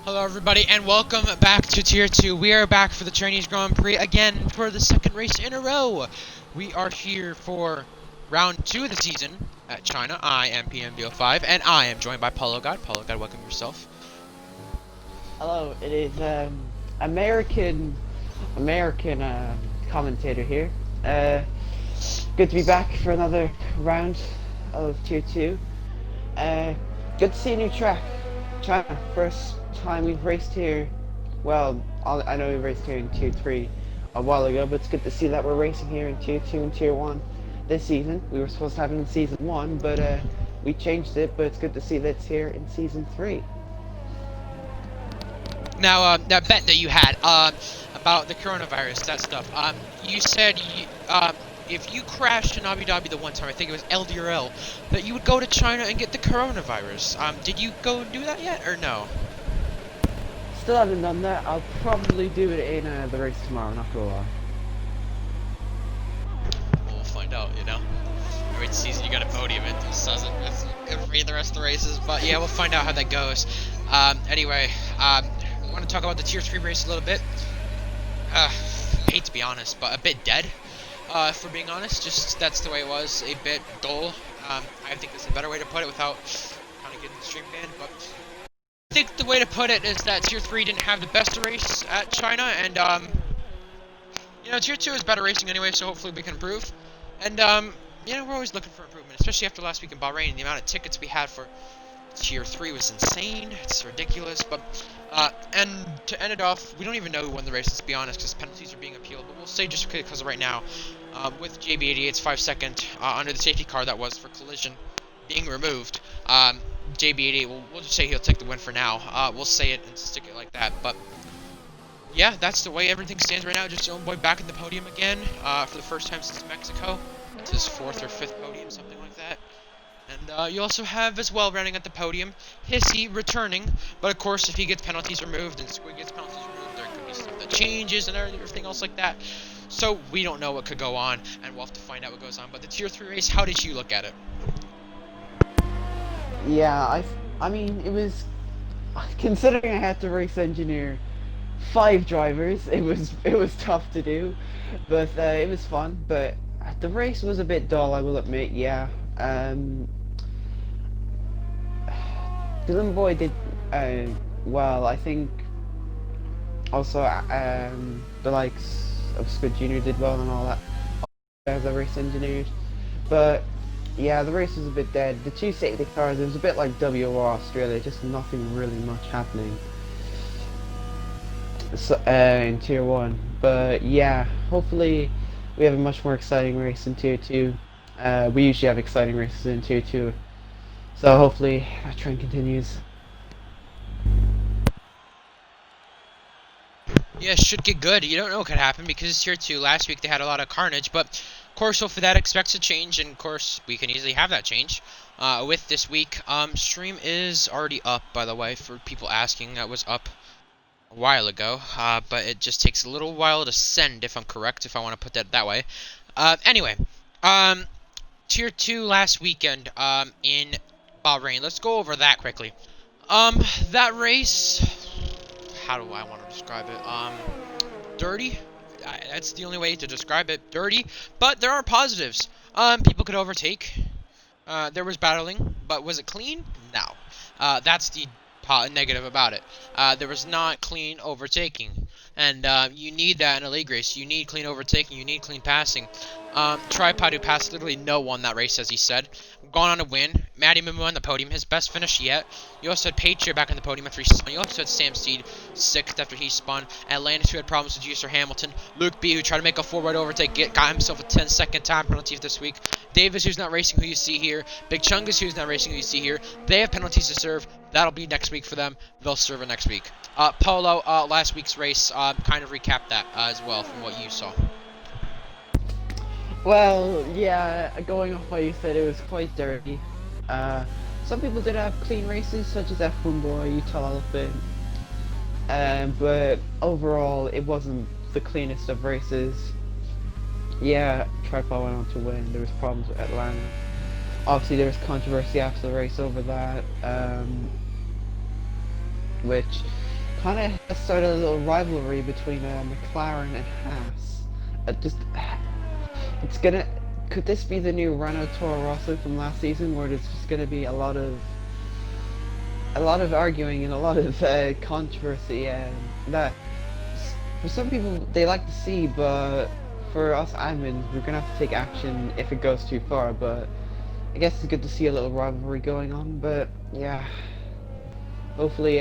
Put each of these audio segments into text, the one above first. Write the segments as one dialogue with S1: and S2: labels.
S1: Hello everybody and welcome back to Tier 2. We are back for the Chinese Grand Prix again for the second race in a row. We are here for round 2 of the season at China. I am PMBO5 and I am joined by Paulo God. Paulo God, welcome yourself.
S2: Hello, it is American commentator here. Uh, Good to be back for another round of Tier 2. Uh, Good to see a new track. China, first time we've raced here. Well, I know we raced here in Tier 3 a while ago, but it's good to see that we're racing here in Tier 2 and Tier 1 this season. We were supposed to have it in Season 1, but we changed it, but it's good to see that it's here in Season 3.
S1: Now, that bet that you had about the coronavirus, that stuff, you said if you crashed in Abu Dhabi the one time, I think it was LDRL, that you would go to China and get the coronavirus. Did you go and do that yet, or no?
S2: Still haven't done that. I'll probably do it in the race tomorrow, not gonna lie.
S1: We'll find out, you know. Every season you got a podium, it just doesn't read the rest of the races, but yeah, we'll find out how that goes. Anyway, I want to talk about the Tier 3 race a little bit. Hate to be honest, but a bit dead, for being honest. Just, that's the way it was, a bit dull. I think there's a better way to put it without kind of getting the stream banned, but I think the way to put it is that Tier 3 didn't have the best race at China, and, you know, Tier 2 is better racing anyway, so hopefully we can improve. And, you know, we're always looking for improvement, especially after last week in Bahrain. The amount of tickets we had for Tier 3 was insane. It's ridiculous, but, and to end it off, we don't even know who won the race, let's be honest, because penalties are being appealed, but we'll say just because right now, with JB88's 5-second, under the safety car that was for collision being removed, JB88, we'll just say he'll take the win for now. We'll say it and stick it like that, but yeah, that's the way everything stands right now. Just Own Boy back in the podium again, for the first time since Mexico. It's his 4th or 5th podium, something like that. And you also have, as well, running at the podium, Hissy returning. But of course, if he gets penalties removed and Squid gets penalties removed, there could be stuff that changes and everything else like that. So we don't know what could go on, and we'll have to find out what goes on. But the Tier 3 race, how did you look at it?
S2: Yeah, I mean, it was, considering I had to race engineer 5 drivers, it was tough to do, but it was fun. But the race was a bit dull, I will admit. Yeah, Dylan Boy did well. I think also the likes of Squid Junior did well and all that as a race engineer. But yeah, the race was a bit dead. The 2 safety cars, it was a bit like WR Australia, just nothing really much happening. So, in Tier 1. But yeah, hopefully we have a much more exciting race in Tier 2. We usually have exciting races in Tier 2. So hopefully that trend continues.
S1: Yeah, should get good. You don't know what could happen because it's Tier 2. Last week they had a lot of carnage, but of course, hopefully that expects a change, and of course we can easily have that change with this week. Stream is already up, by the way, for people asking. That was up a while ago, but it just takes a little while to send, if I'm correct, if I want to put that way. Anyway, Tier 2 last weekend in Bahrain. Let's go over that quickly. That race, how do I want to describe it? Dirty. That's the only way to describe it. Dirty, but there are positives. People could overtake. There was battling, but was it clean? No. That's the negative about it. There was not clean overtaking, and you need that in a league race. You need clean overtaking. You need clean passing. Tripod, who passed literally no one that race, as he said, gone on to win. Matty Mimu on the podium, his best finish yet. You also had Patriot back on the podium after he spun. You also had Sam Steed 6th after he spun. Atlantis, who had problems with User Hamilton. Luke B, who tried to make a full-right overtake, got himself a 10-second time penalty this week. Davis, who's not racing, who you see here. Big Chungus, who's not racing, who you see here. They have penalties to serve. That'll be next week for them. They'll serve it next week. Polo, last week's race, kind of recap that as well from what you saw.
S2: Well, yeah, going off what you said, it was quite dirty. Some people did have clean races, such as F1 Boy, Utah Elephant, but overall, it wasn't the cleanest of races. Yeah, Tripod went on to win. There was problems with Atlanta. Obviously, there was controversy after the race over that, which kind of started a little rivalry between McLaren and Haas. Just it's gonna. Could this be the new Renault Toro Rosso from last season, where there's just gonna be a lot of arguing and a lot of controversy, and that for some people they like to see, but for us admins, we're gonna have to take action if it goes too far. But I guess it's good to see a little rivalry going on. But yeah, hopefully,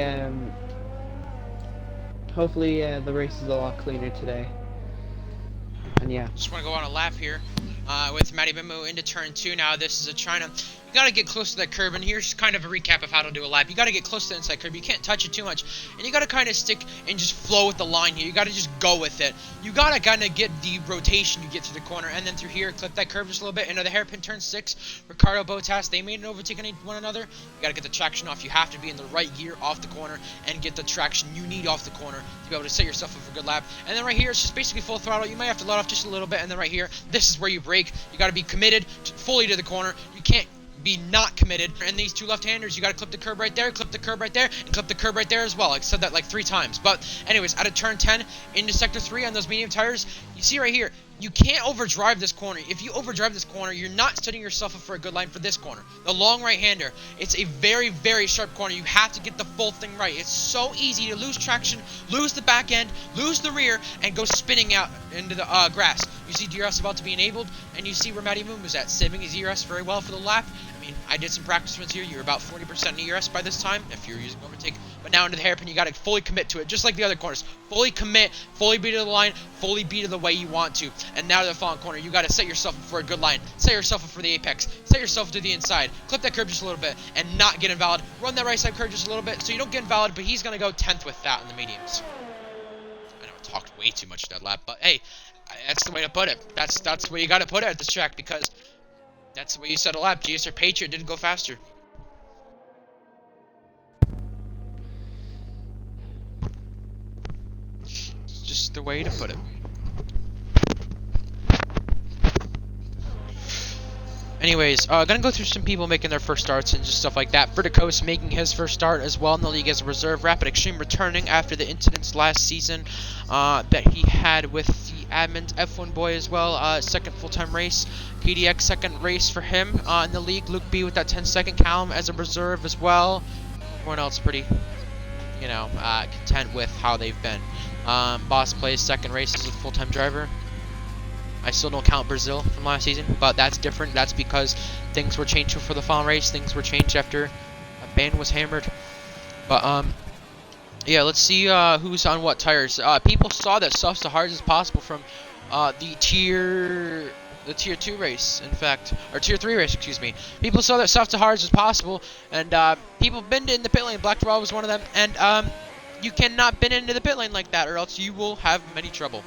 S2: the race is a lot cleaner today. And yeah.
S1: Just want to go on a lap here with Matty Bimu into turn 2 now. This is a China. You got to get close to that curb, and here's kind of a recap of how to do a lap. You got to get close to the inside curb. You can't touch it too much, and you got to kind of stick and just flow with the line here. You got to just go with it. You got to kind of get the rotation you get through the corner, and then through here, clip that curb just a little bit. Into the hairpin turn 6, Ricardo Bottas, they made an overtake on one another. You got to get the traction off. You have to be in the right gear off the corner and get the traction you need off the corner to be able to set yourself up for a good lap. And then right here, it's just basically full throttle. You might have to let off just a little bit, and then right here, this is where you brake. You got to be committed fully to the corner. You can't be not committed. And these two left-handers, you got to clip the curb right there, clip the curb right there, and clip the curb right there as well. I said that like 3 times. But anyways, out of turn 10 into sector 3 on those medium tires, you see right here, you can't overdrive this corner. If you overdrive this corner, you're not setting yourself up for a good line for this corner. The long right-hander, it's a very, very sharp corner. You have to get the full thing right. It's so easy to lose traction, lose the back end, lose the rear, and go spinning out into the grass. You see DRS about to be enabled, and you see where Matty Moon was at, saving his ERS very well for the lap. I mean, I did some practice runs here. You're about 40% in ERS by this time if you're using overtake. But now into the hairpin, you got to fully commit to it, just like the other corners. Fully commit, fully be to the line, fully be to the way you want to. And now to the fallen corner, you got to set yourself up for a good line. Set yourself up for the apex. Set yourself to the inside. Clip that curb just a little bit and not get invalid. Run that right side curb just a little bit so you don't get invalid, but he's going to go 10th with that in the mediums. I know I talked way too much that lap, but hey, that's the way to put it. That's the way you got to put it at this track, because that's the way you set a lap. GSR Patriot didn't go faster. It's just the way to put it. Anyways, gonna go through some people making their first starts and just stuff like that. Verticos making his first start as well in the league as a reserve. Rapid Extreme returning after the incidents last season that he had with the admins. F1 boy as well, second full-time race. PDX second race for him in the league. Luke B with that 10-second Callum as a reserve as well. Everyone else pretty, you know, content with how they've been. Boss plays second race as a full-time driver. I still don't count Brazil from last season, but that's different. That's because things were changed for the final race. Things were changed after a ban was hammered. But yeah, let's see who's on what tires. People saw that soft to hard as possible from the tier 2 race, in fact, or tier 3 race, excuse me. People saw that soft to hard as possible, and people binned in the pit lane. Black Dwell was one of them, and you cannot bin into the pit lane like that, or else you will have many trouble.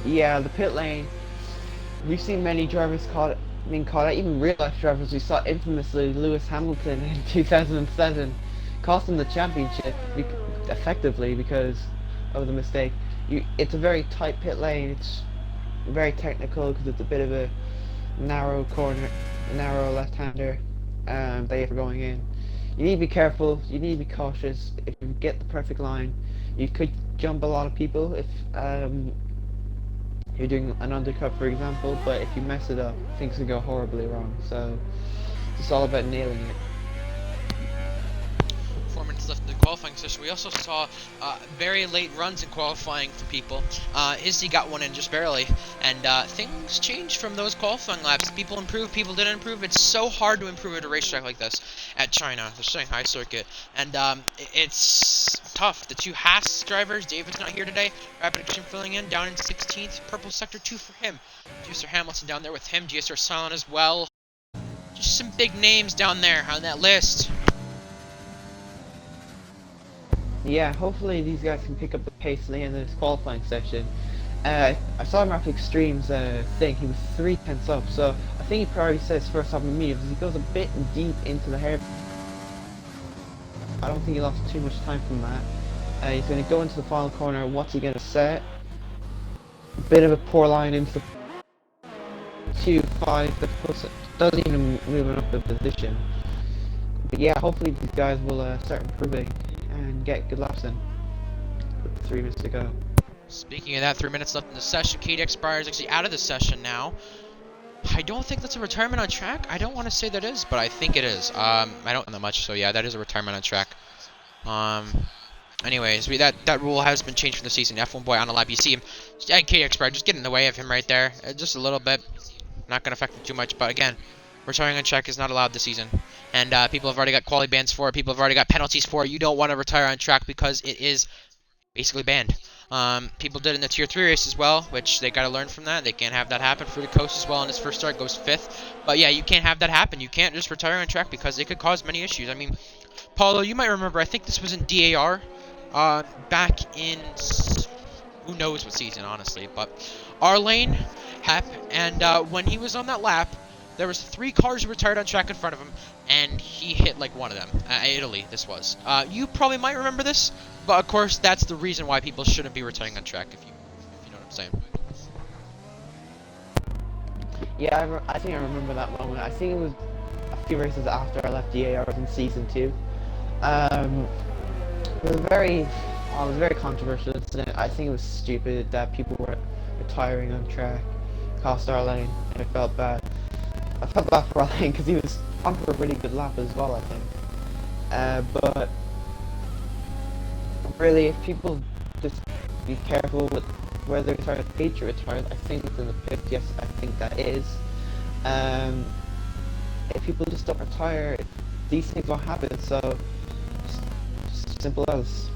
S2: Yeah, the pit lane. We've seen many drivers being caught out, even real life drivers. We saw infamously Lewis Hamilton in 2007 cost him the championship effectively because of the mistake. It's a very tight pit lane. It's very technical because it's a bit of a narrow corner, narrow left-hander that you're going in. You need to be careful. You need to be cautious. If you get the perfect line, you could jump a lot of people if you're doing an undercut, for example, but if you mess it up, things can go horribly wrong. So it's all about nailing it.
S1: 4 minutes left in the qualifying session. We also saw very late runs in qualifying for people. Izzy got one in just barely, and things changed from those qualifying laps. People improved, people didn't improve. It's so hard to improve at a racetrack like this at China, the Shanghai circuit, and it's tough. The two Haas drivers, David's not here today. Rapid Extreme filling in, down in 16th. Purple sector 2 for him. GSR Hamilton down there with him. GSR Silent as well. Just some big names down there on that list.
S2: Yeah, hopefully these guys can pick up the pace at the end of this qualifying session. I saw him Rapid Extreme's thing. He was 3/10 up, so I think he probably says first off in mediums. He goes a bit deep into the hair. I don't think he lost too much time from that. He's going to go into the final corner. What's he going to set? A bit of a poor line into 2.5 that doesn't even move him up the position. But yeah, hopefully these guys will start improving and get good laps in. With 3 minutes to go.
S1: Speaking of that, 3 minutes left in the session. KDX Breyer is actually out of the session now. I don't think that's a retirement on track. I don't want to say that is, but I think it is. I don't know that much, so yeah, that is a retirement on track. Anyways, that rule has been changed for the season. F1 boy on a lap, you see him. KDX Breyer, just get in the way of him right there, just a little bit. Not gonna affect him too much, but again, retiring on track is not allowed this season, and people have already got quality bans for it. People have already got penalties for it. You don't want to retire on track because it is basically banned. People did it in the Tier 3 race as well, which they got to learn from that. They can't have that happen. Fruity Coast as well in his first start goes 5th. But yeah, you can't have that happen. You can't just retire on track because it could cause many issues. I mean, Paulo, you might remember, I think this was in DAR back in, who knows what season, honestly. But our lane, Hep, and when he was on that lap, there was 3 cars who retired on track in front of him, and he hit like one of them. Italy, this was. You probably might remember this, but of course, that's the reason why people shouldn't be retiring on track, if you know what I'm saying.
S2: Yeah, I think I remember that moment. I think it was a few races after I left DAR. I was in Season 2. It was a very controversial incident. I think it was stupid that people were retiring on track. Cost our lane, and it felt bad. I felt bad for our lane because he was on for a really good lap as well, I think. But really, if people just be careful with whether it's retired, Patriot retired, I think it's in the pit. Yes, I think that is. If people just don't retire, these things won't happen. So, just simple as.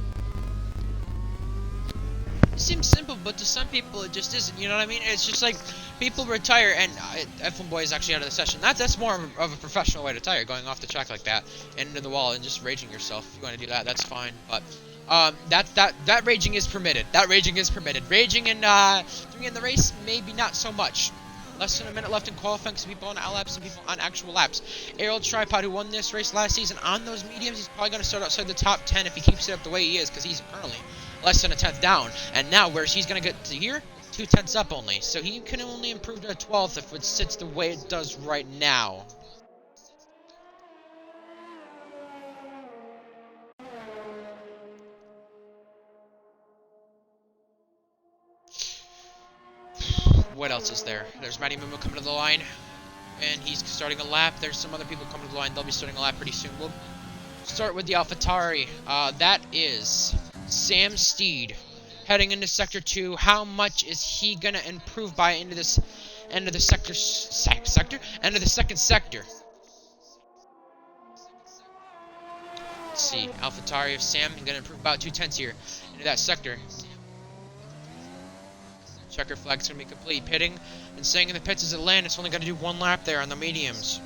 S1: It seems simple, but to some people it just isn't. You know what I mean? It's just like people retire, and F1 boy is actually out of the session. That's more of a professional way to retire, going off the track like that into the wall and just raging yourself. If you want to do that, that's fine. But that raging is permitted. That raging is permitted. Raging and doing it in the race, maybe not so much. Less than a minute left in qualifying, some people on laps, some people on actual laps. ARL Tripod, who won this race last season on those mediums, he's probably going to start outside the top 10 if he keeps it up the way he is, because he's currently less than a 10th down. And now, where he's going to get to here, 2 tenths up only. So he can only improve to a 12th if it sits the way it does right now. What else is there? There's Matty Mumu coming to the line, and he's starting a lap. There's some other people coming to the line. They'll be starting a lap pretty soon. We'll start with the AlphaTauri. That is Sam Steed heading into Sector 2. How much is he going to improve by into this end of the second sector? Let's see. AlphaTauri of Sam going to improve about 2 tenths here into that sector. Checker flag's going to be complete. Pitting and staying in the pits as it lands. It's only got to do 1 lap there on the mediums.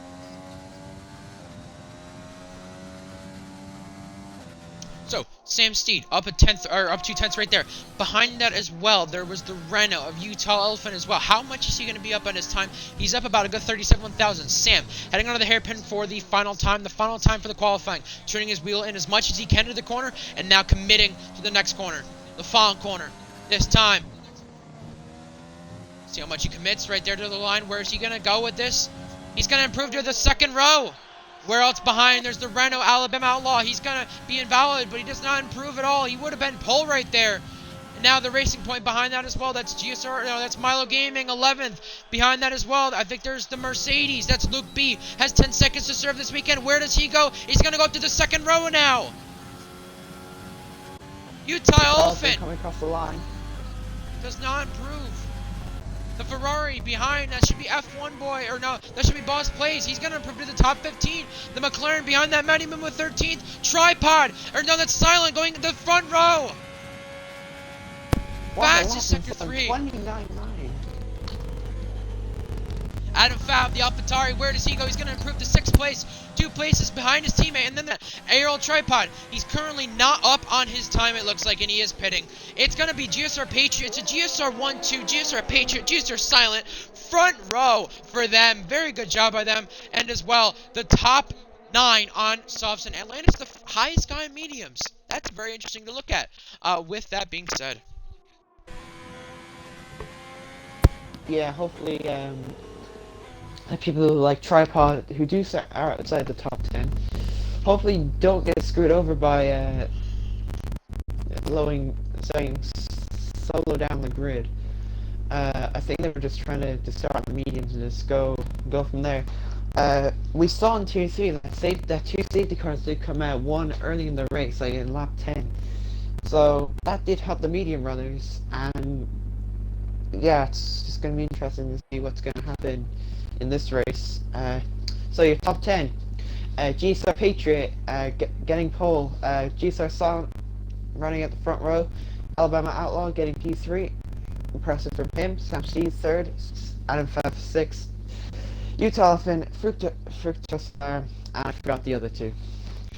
S1: So, Sam Steed up a 10th, or up 2 tenths right there. Behind that as well, there was the Renault of Utah Elephant as well. How much is he going to be up on his time? He's up about a good 37,000. Sam heading onto the hairpin for the final time for the qualifying. Turning his wheel in as much as he can to the corner, and now committing to the next corner. The following corner. This time. See how much he commits right there to the line. Where is he going to go with this? He's going to improve to the second row. Where else behind? There's the Renault Alabama Outlaw. He's going to be invalid, but he does not improve at all. He would have been pole right there. And now the Racing Point behind that as well. That's GSR. No, that's Milo Gaming, 11th. Behind that as well, I think there's the Mercedes. That's Luke B. Has 10 seconds to serve this weekend. Where does he go? He's going to go up to the second row now. Utah Elephant
S2: coming across the line.
S1: Does not improve. The Ferrari behind, that should be F1 boy, or no, that should be Boss Plays. He's going to improve to the top 15. The McLaren behind that, Matty Moon with 13th. Tripod, or no, that's Silent going to the front row. Fastest Sector 3.
S2: 29.9.
S1: Adam Fab, the AlphaTauri, where does he go? He's going to improve to 6th place. 2 places behind his teammate. And then the ARL Tripod. He's currently not up on his time, it looks like, and he is pitting. It's going to be GSR Patriot. It's a GSR 1-2, GSR Patriot, GSR Silent. Front row for them. Very good job by them. And as well, the top 9 on softs. And Atlanta's the highest guy in mediums. That's very interesting to look at. With that being said.
S2: Yeah, hopefully, the people who like Tripod, who are outside the top 10, hopefully don't get screwed over by saying solo down the grid. I think they were just trying to start on the mediums and just go from there. We saw in Tier 3 that two safety cars did come out, one early in the race, like in lap 10. So that did help the medium runners, and yeah, it's just going to be interesting to see what's going to happen in this race. So your top 10, G-Star Patriot getting pole, G-Star Silent running at the front row, Alabama Outlaw getting P3, impressive from him, Sam She's third, Adam Pfaff sixth, Utah Elephant, Fructose, and I forgot the other two.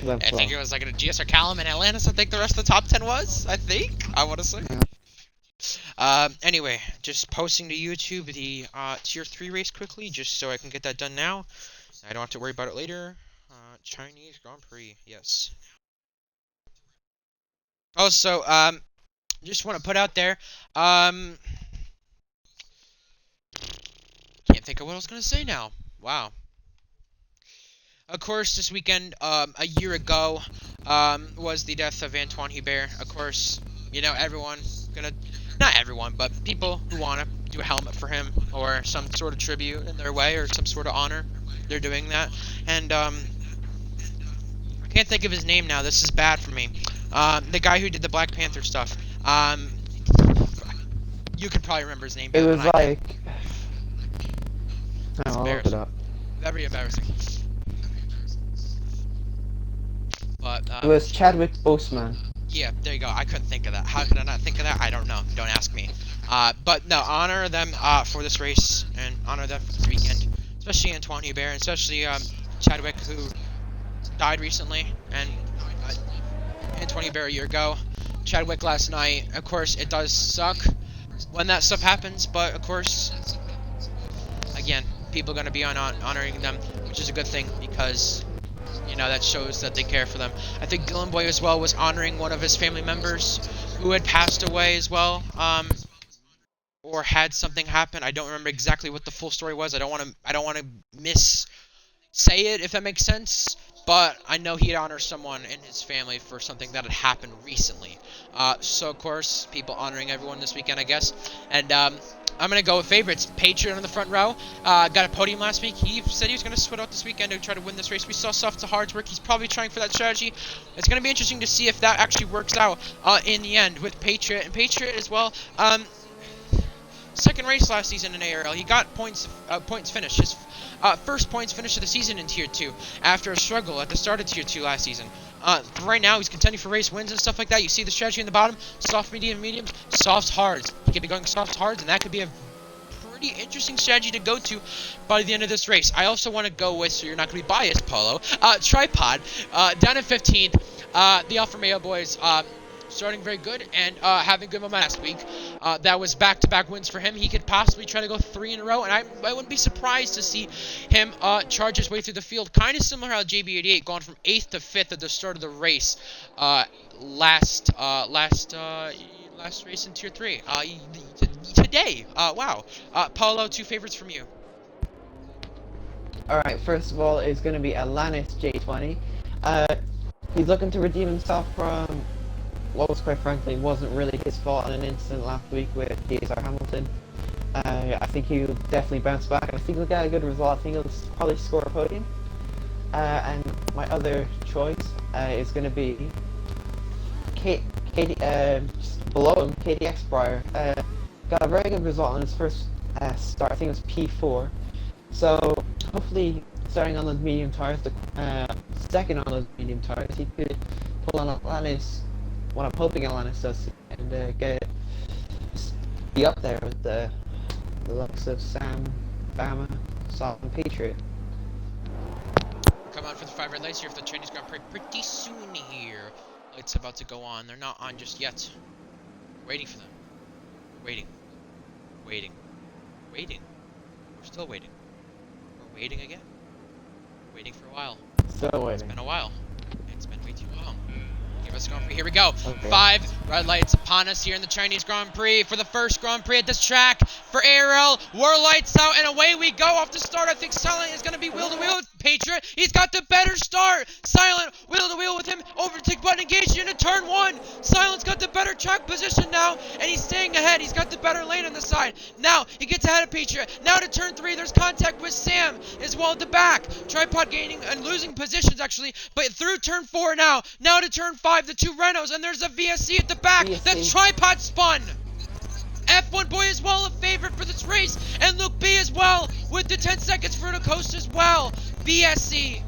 S1: I think it was like a GSR Callum and Atlantis. I think the rest of the top 10 was. I want to say.
S2: Yeah.
S1: Anyway, just posting to YouTube the Tier 3 race quickly, just so I can get that done now. I don't have to worry about it later. Chinese Grand Prix, yes. Also, just want to put out there, can't think of what I was gonna say now. Wow. Of course, this weekend, a year ago, was the death of Antoine Hubert. Of course, you know, not everyone, but people who want to do a helmet for him, or some sort of tribute in their way, or some sort of honor, they're doing that. And, I can't think of his name now, this is bad for me. The guy who did the Black Panther stuff. You could probably remember his name.
S2: It was like...
S1: It's
S2: I'll look it up.
S1: Very embarrassing. But,
S2: it was Chadwick Boseman.
S1: Yeah, there you go. I couldn't think of that. How could I not think of that? I don't know. Don't ask me. But no, honor them for this race, and honor them for this weekend. Especially Antoine Hubert, and especially Chadwick, who died recently, and Antoine Hubert a year ago. Chadwick last night. Of course, it does suck when that stuff happens, but of course, again, people are going to be honoring them, which is a good thing, because, you know, that shows that they care for them. I think Dylan Boy as well was honoring one of his family members who had passed away as well, or had something happen. I don't remember exactly what the full story was. I don't want to say it, if that makes sense. But I know he'd honor someone in his family for something that had happened recently. So of course, people honoring everyone this weekend, I guess. And I'm gonna go with favorites. Patriot on the front row. Got a podium last week. He said he was gonna sweat out this weekend to try to win this race. We saw soft to hard's work. He's probably trying for that strategy. It's gonna be interesting to see if that actually works out in the end with Patriot, and Patriot as well. Second race last season in ARL. He got points finish. His first points finish of the season in Tier 2 after a struggle at the start of Tier 2 last season. Right now, he's contending for race wins and stuff like that. You see the strategy in the bottom. Soft, medium, mediums. Soft, hards. He could be going soft, hards, and that could be a pretty interesting strategy to go to by the end of this race. I also want to go with, so you're not going to be biased, Polo, Tripod, down in 15th. The Alfa Romeo boys, starting very good and having good momentum last week. That was back-to-back wins for him. He could possibly try to go 3 in a row, and I wouldn't be surprised to see him charge his way through the field. Kind of similar how JB88 gone from 8th to 5th at the start of the race last race in Tier 3. Today. Wow. Paulo, 2 favorites from you.
S2: Alright, first of all, it's going to be Atlantis J20. He's looking to redeem himself from what was, quite frankly, wasn't really his fault in an incident last week with DSR Hamilton. I think he'll definitely bounce back. I think he'll get a good result. I think he'll probably score a podium. And my other choice is going to be just below him, KDX Breyer. Got a very good result on his first start. I think it was P4. So hopefully, starting on those medium tires, second on those medium tires, he could pull on Atlantis. What I'm hoping Atlantis does, and be up there with the likes of Sam, Bama, Salt, and Patriot.
S1: Come on for the 5 red lights here for the Chinese Grand Prix pretty soon here. It's about to go on. They're not on just yet. Waiting for them. Waiting. Waiting. Waiting. We're still waiting. We're waiting again. Waiting for a while.
S2: Still waiting.
S1: It's been a while. It's been way too long. Give us Grand Prix. Here we go.
S2: Okay.
S1: 5 red lights upon us here in the Chinese Grand Prix for the first Grand Prix at this track for ARL. We're lights out and away we go off the start. I think Silent is going to be wheel to wheel with Patriot. He's got the better start. Silent wheel to wheel with him. Overtake button engaged into turn 1. Silent's got the better track position now, and he's staying ahead. He's got the better lane on the side. Now he gets ahead of Patriot. Now to turn 3, there's contact with Sam as well at the back. Tripod gaining and losing positions actually, but through turn 4 now. Now to turn 5, the 2 Renos, and there's a VSC at the back. The tripod spun. F1 Boy as well, a favorite for this race, and Luke B as well with the 10 seconds for the coast as well. VSC.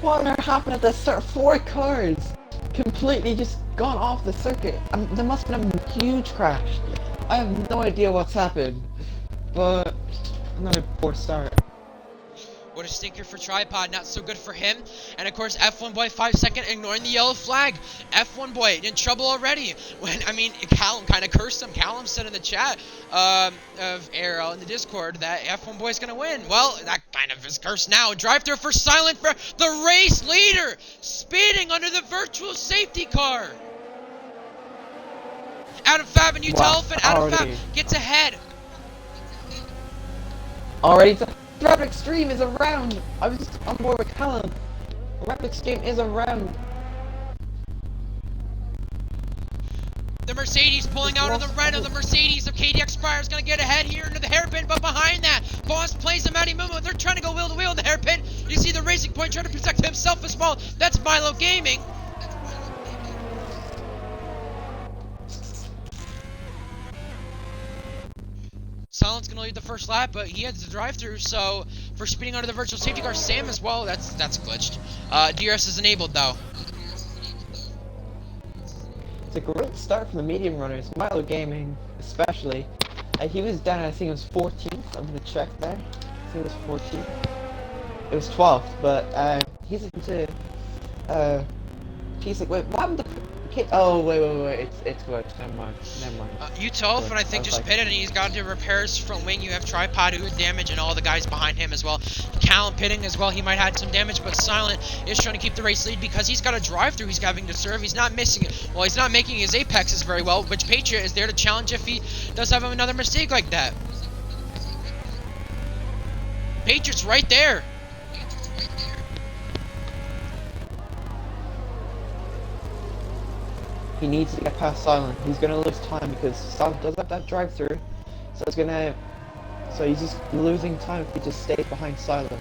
S2: What happened at the start? 4 cars completely just gone off the circuit. There must have been a huge crash. I have no idea what's happened, but another poor start.
S1: What a stinker for Tripod, not so good for him. And of course, F1 Boy 5 second, ignoring the yellow flag. F1 Boy in trouble already. Callum kind of cursed him. Callum said in the chat of ARL in the Discord that F1 Boy's going to win. Well, that kind of is cursed now. Drive through for Silent for the race leader, speeding under the virtual safety car. Adam Fab and Utah Elephant. Adam Fab gets ahead.
S2: Already. Rapid Extreme is around! I was just on board with Callum. Rapid Extreme is around.
S1: The Mercedes pulling out on the Renault. The Mercedes of KDX Pryor is going to get ahead here into the hairpin, but behind that, Boss plays him Matty Mumu. They're trying to go wheel to wheel in the hairpin. You see the Racing Point trying to protect himself as well. That's Milo Gaming. Silent's going to lead the first lap, but he heads the drive-through, so for speeding under the virtual safety car, Sam as well, that's glitched. DRS is enabled, though.
S2: It's a great start from the medium runners, Milo Gaming especially. He was down, I think it was 14th on the track there. I think it was 14th. It was 12th, but he's into he's like, wait, what happened to oh wait, it's glitched, never mind.
S1: Utah Elephant I think just pitted, and he's got to repair his front wing. You have Tripod who had damage, and all the guys behind him as well. Callum pitting as well, he might have had some damage, but Silent is trying to keep the race lead because he's got a drive-through he's having to serve. He's not missing it. Well, he's not making his apexes very well, which Patriot is there to challenge if he does have another mistake like that. Patriot's right there.
S2: He needs to get past Silent. He's gonna lose time because Silent does have that drive-through, so he's just losing time if he just stays behind Silent.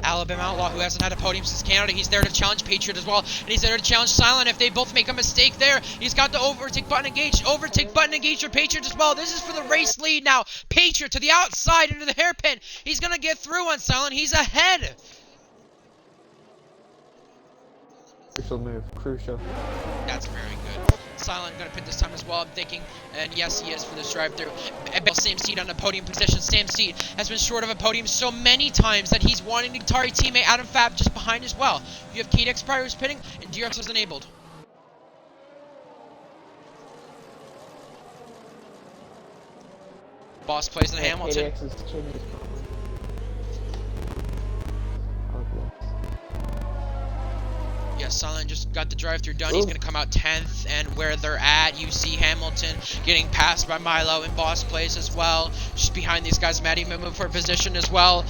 S1: Alabama Outlaw, who hasn't had a podium since Canada, he's there to challenge Patriot as well, and he's there to challenge Silent if they both make a mistake there. He's got the overtake button engaged. Overtake button engaged for Patriot as well. This is for the race lead now. Patriot to the outside into the hairpin. He's gonna get through on Silent. He's ahead.
S2: Crucial move, crucial.
S1: That's very good. Silent gonna pit this time as well, I'm thinking, and yes, he is for this drive-through. Sam Seed on the podium position. Sam Seed has been short of a podium so many times that he's wanting to target teammate Adam Fab just behind as well. You have KDX Pryor who's pitting, and DRX is enabled. Boss plays in Hamilton.
S2: KDX is
S1: Yeah, Silent just got the drive-through done. He's going to come out 10th, and where they're at, you see Hamilton getting passed by Milo, and Boss plays as well. Just behind these guys, Matty Mumu for position as well.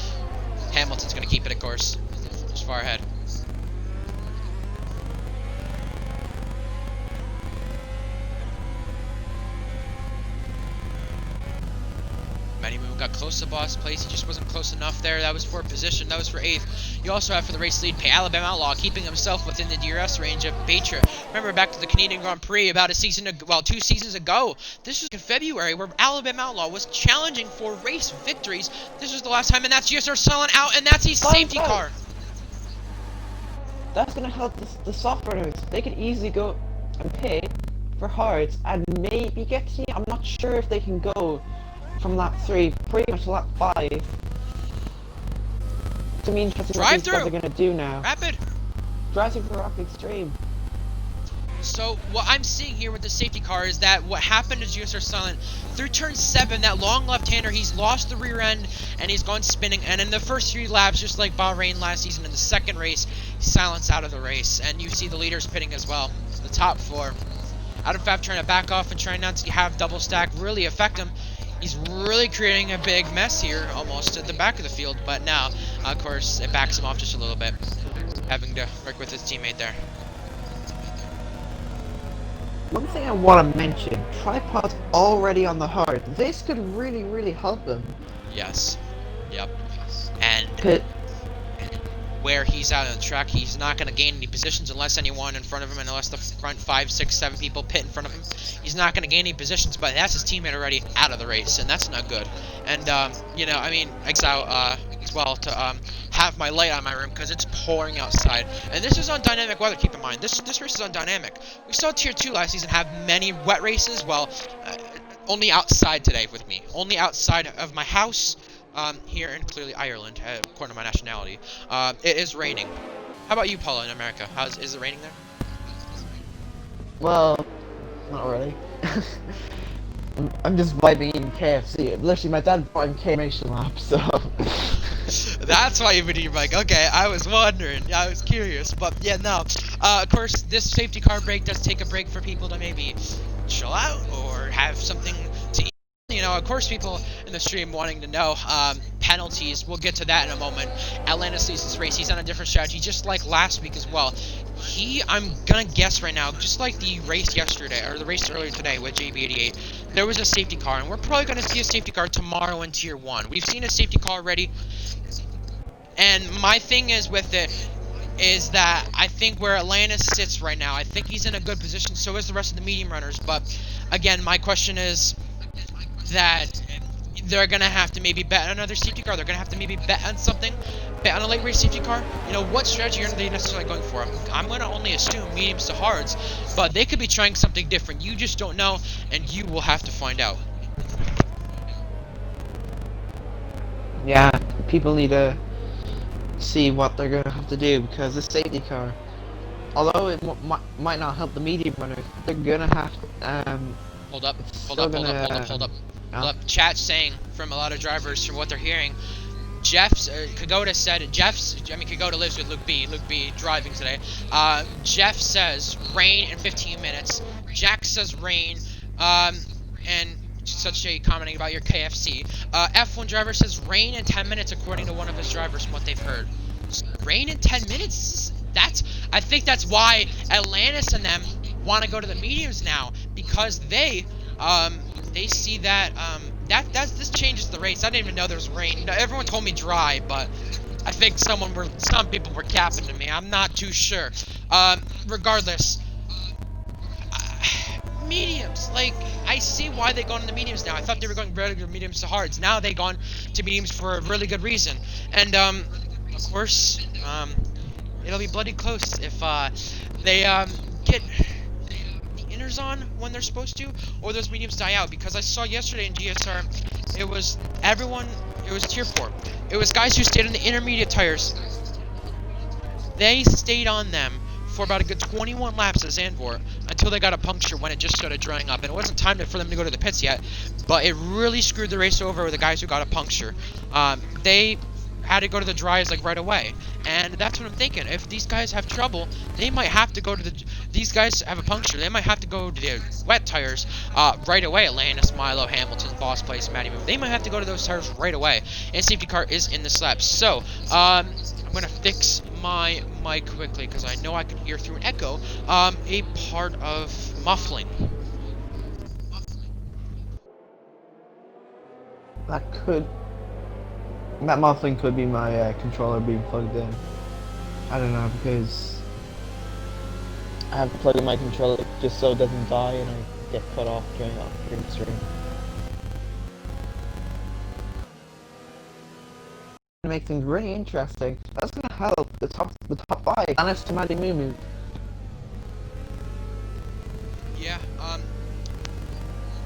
S1: Hamilton's going to keep it, of course. Just far ahead. Matty Moon got close to Boss place. He just wasn't close enough there. That was for position. That was for 8th. You also have for the race lead, Alabama Outlaw, keeping himself within the DRS range of Patriot. Remember back to the Canadian Grand Prix about 2 seasons ago. This was in February where Alabama Outlaw was challenging for race victories. This was the last time, and that's GSR Silent out, and that's his safety car.
S2: That's going to help the software nodes. They can easily go and pay for hards and maybe get to me. I'm not sure if they can go from lap 3 pretty much to lap 5. To me, interesting what these guys are going to do now.
S1: Rapid!
S2: Drive-through for Rapid Extreme.
S1: So, what I'm seeing here with the safety car is that what happened to GSR Silent, through turn 7, that long left-hander, he's lost the rear end, and he's gone spinning, and in the first 3 laps, just like Bahrain last season in the second race, Silent's out of the race, and you see the leaders pitting as well, the top 4. Adam Fab trying to back off and trying not to have double stack really affect him. He's really creating a big mess here, almost at the back of the field. But now, of course, it backs him off just a little bit, having to work with his teammate there.
S2: One thing I want to mention, tripod's already on the hard. This could really help him.
S1: Yes. Yep. And
S2: Could,
S1: where he's out on the track, he's not going to gain any positions unless anyone in front of him, and unless the front 5, 6, 7 people pit in front of him. He's not going to gain any positions, but that's his teammate already out of the race, and that's not good. And, you know, I mean, Exile, as well, to, have my light on my room, because it's pouring outside. And this is on dynamic weather, keep in mind. This race is on dynamic. We saw Tier 2 last season have many wet races, well, only outside today with me. Only outside of my house. Here in clearly Ireland, according to my nationality, it is raining. How about you, Paula, in America? Is it raining there?
S2: well, not really. I'm just vibing eating KFC. Literally, my dad brought in K-Nation Lab, so...
S1: That's why you've been eating bike. Okay, I was wondering. I was curious. But, yeah, no. Of course, this safety car break does take a break for people to maybe chill out or have something to eat. You know, of course, people in the stream wanting to know penalties. We'll get to that in a moment. Atlantis leads this race. He's on a different strategy, just like last week as well. I'm gonna guess right now, just like the race yesterday, or the race earlier today with JB88, there was a safety car, and we're probably gonna see a safety car tomorrow in Tier 1. We've seen a safety car already, and my thing is with it, is that I think where Atlantis sits right now, I think he's in a good position, so is the rest of the medium runners, but again, my question is that they're gonna have to maybe bet on another safety car. They're gonna have to maybe bet on something, bet on a late race safety car. You know, what strategy are they necessarily going for? I'm gonna only assume mediums to hards, but they could be trying something different. You just don't know, and you will have to find out.
S2: Yeah, people need to see what they're gonna have to do, because the safety car, although it might not help the medium runners, they're gonna have
S1: Hold up. Chat's saying from a lot of drivers, from what they're hearing, Kagota lives with Luke B driving today. Jeff says rain in 15 minutes. Jack says rain, and such a commenting about your KFC. F1 driver says rain in 10 minutes according to one of his drivers from what they've heard. Rain in 10 minutes? I think that's why Atlantis and them want to go to the mediums now, because they see that this changes the race. I didn't even know there was rain. Everyone told me dry, but I think some people were capping to me. I'm not too sure. Regardless, mediums, like, I see why they gone to the mediums now. I thought they were going regular mediums to hards. Now they gone to mediums for a really good reason. And of course, it'll be bloody close if they get inners on when they're supposed to, or those mediums die out, because I saw yesterday in GSR, it was Tier 4. It was guys who stayed on the intermediate tires. They stayed on them for about a good 21 laps at Zandvoort until they got a puncture when it just started drying up, and it wasn't time for them to go to the pits yet, but it really screwed the race over with the guys who got a puncture. They had to go to the dries like right away, and that's what I'm thinking. If these guys have trouble, they might have to go to these guys have a puncture, they might have to go to the wet tires right away. Atlantis, Milo, Hamilton, Boss Place, Matty Moon, they might have to go to those tires right away, and safety car is in the slab. So I'm gonna fix my mic quickly because I know I can hear through an echo a part of muffling.
S2: That muffling could be my controller being plugged in. I don't know, because I have to plug in my controller just so it doesn't die and I get cut off during the stream. To make things really interesting, that's gonna help the top 5. Honest to Matty Moo.
S1: Yeah,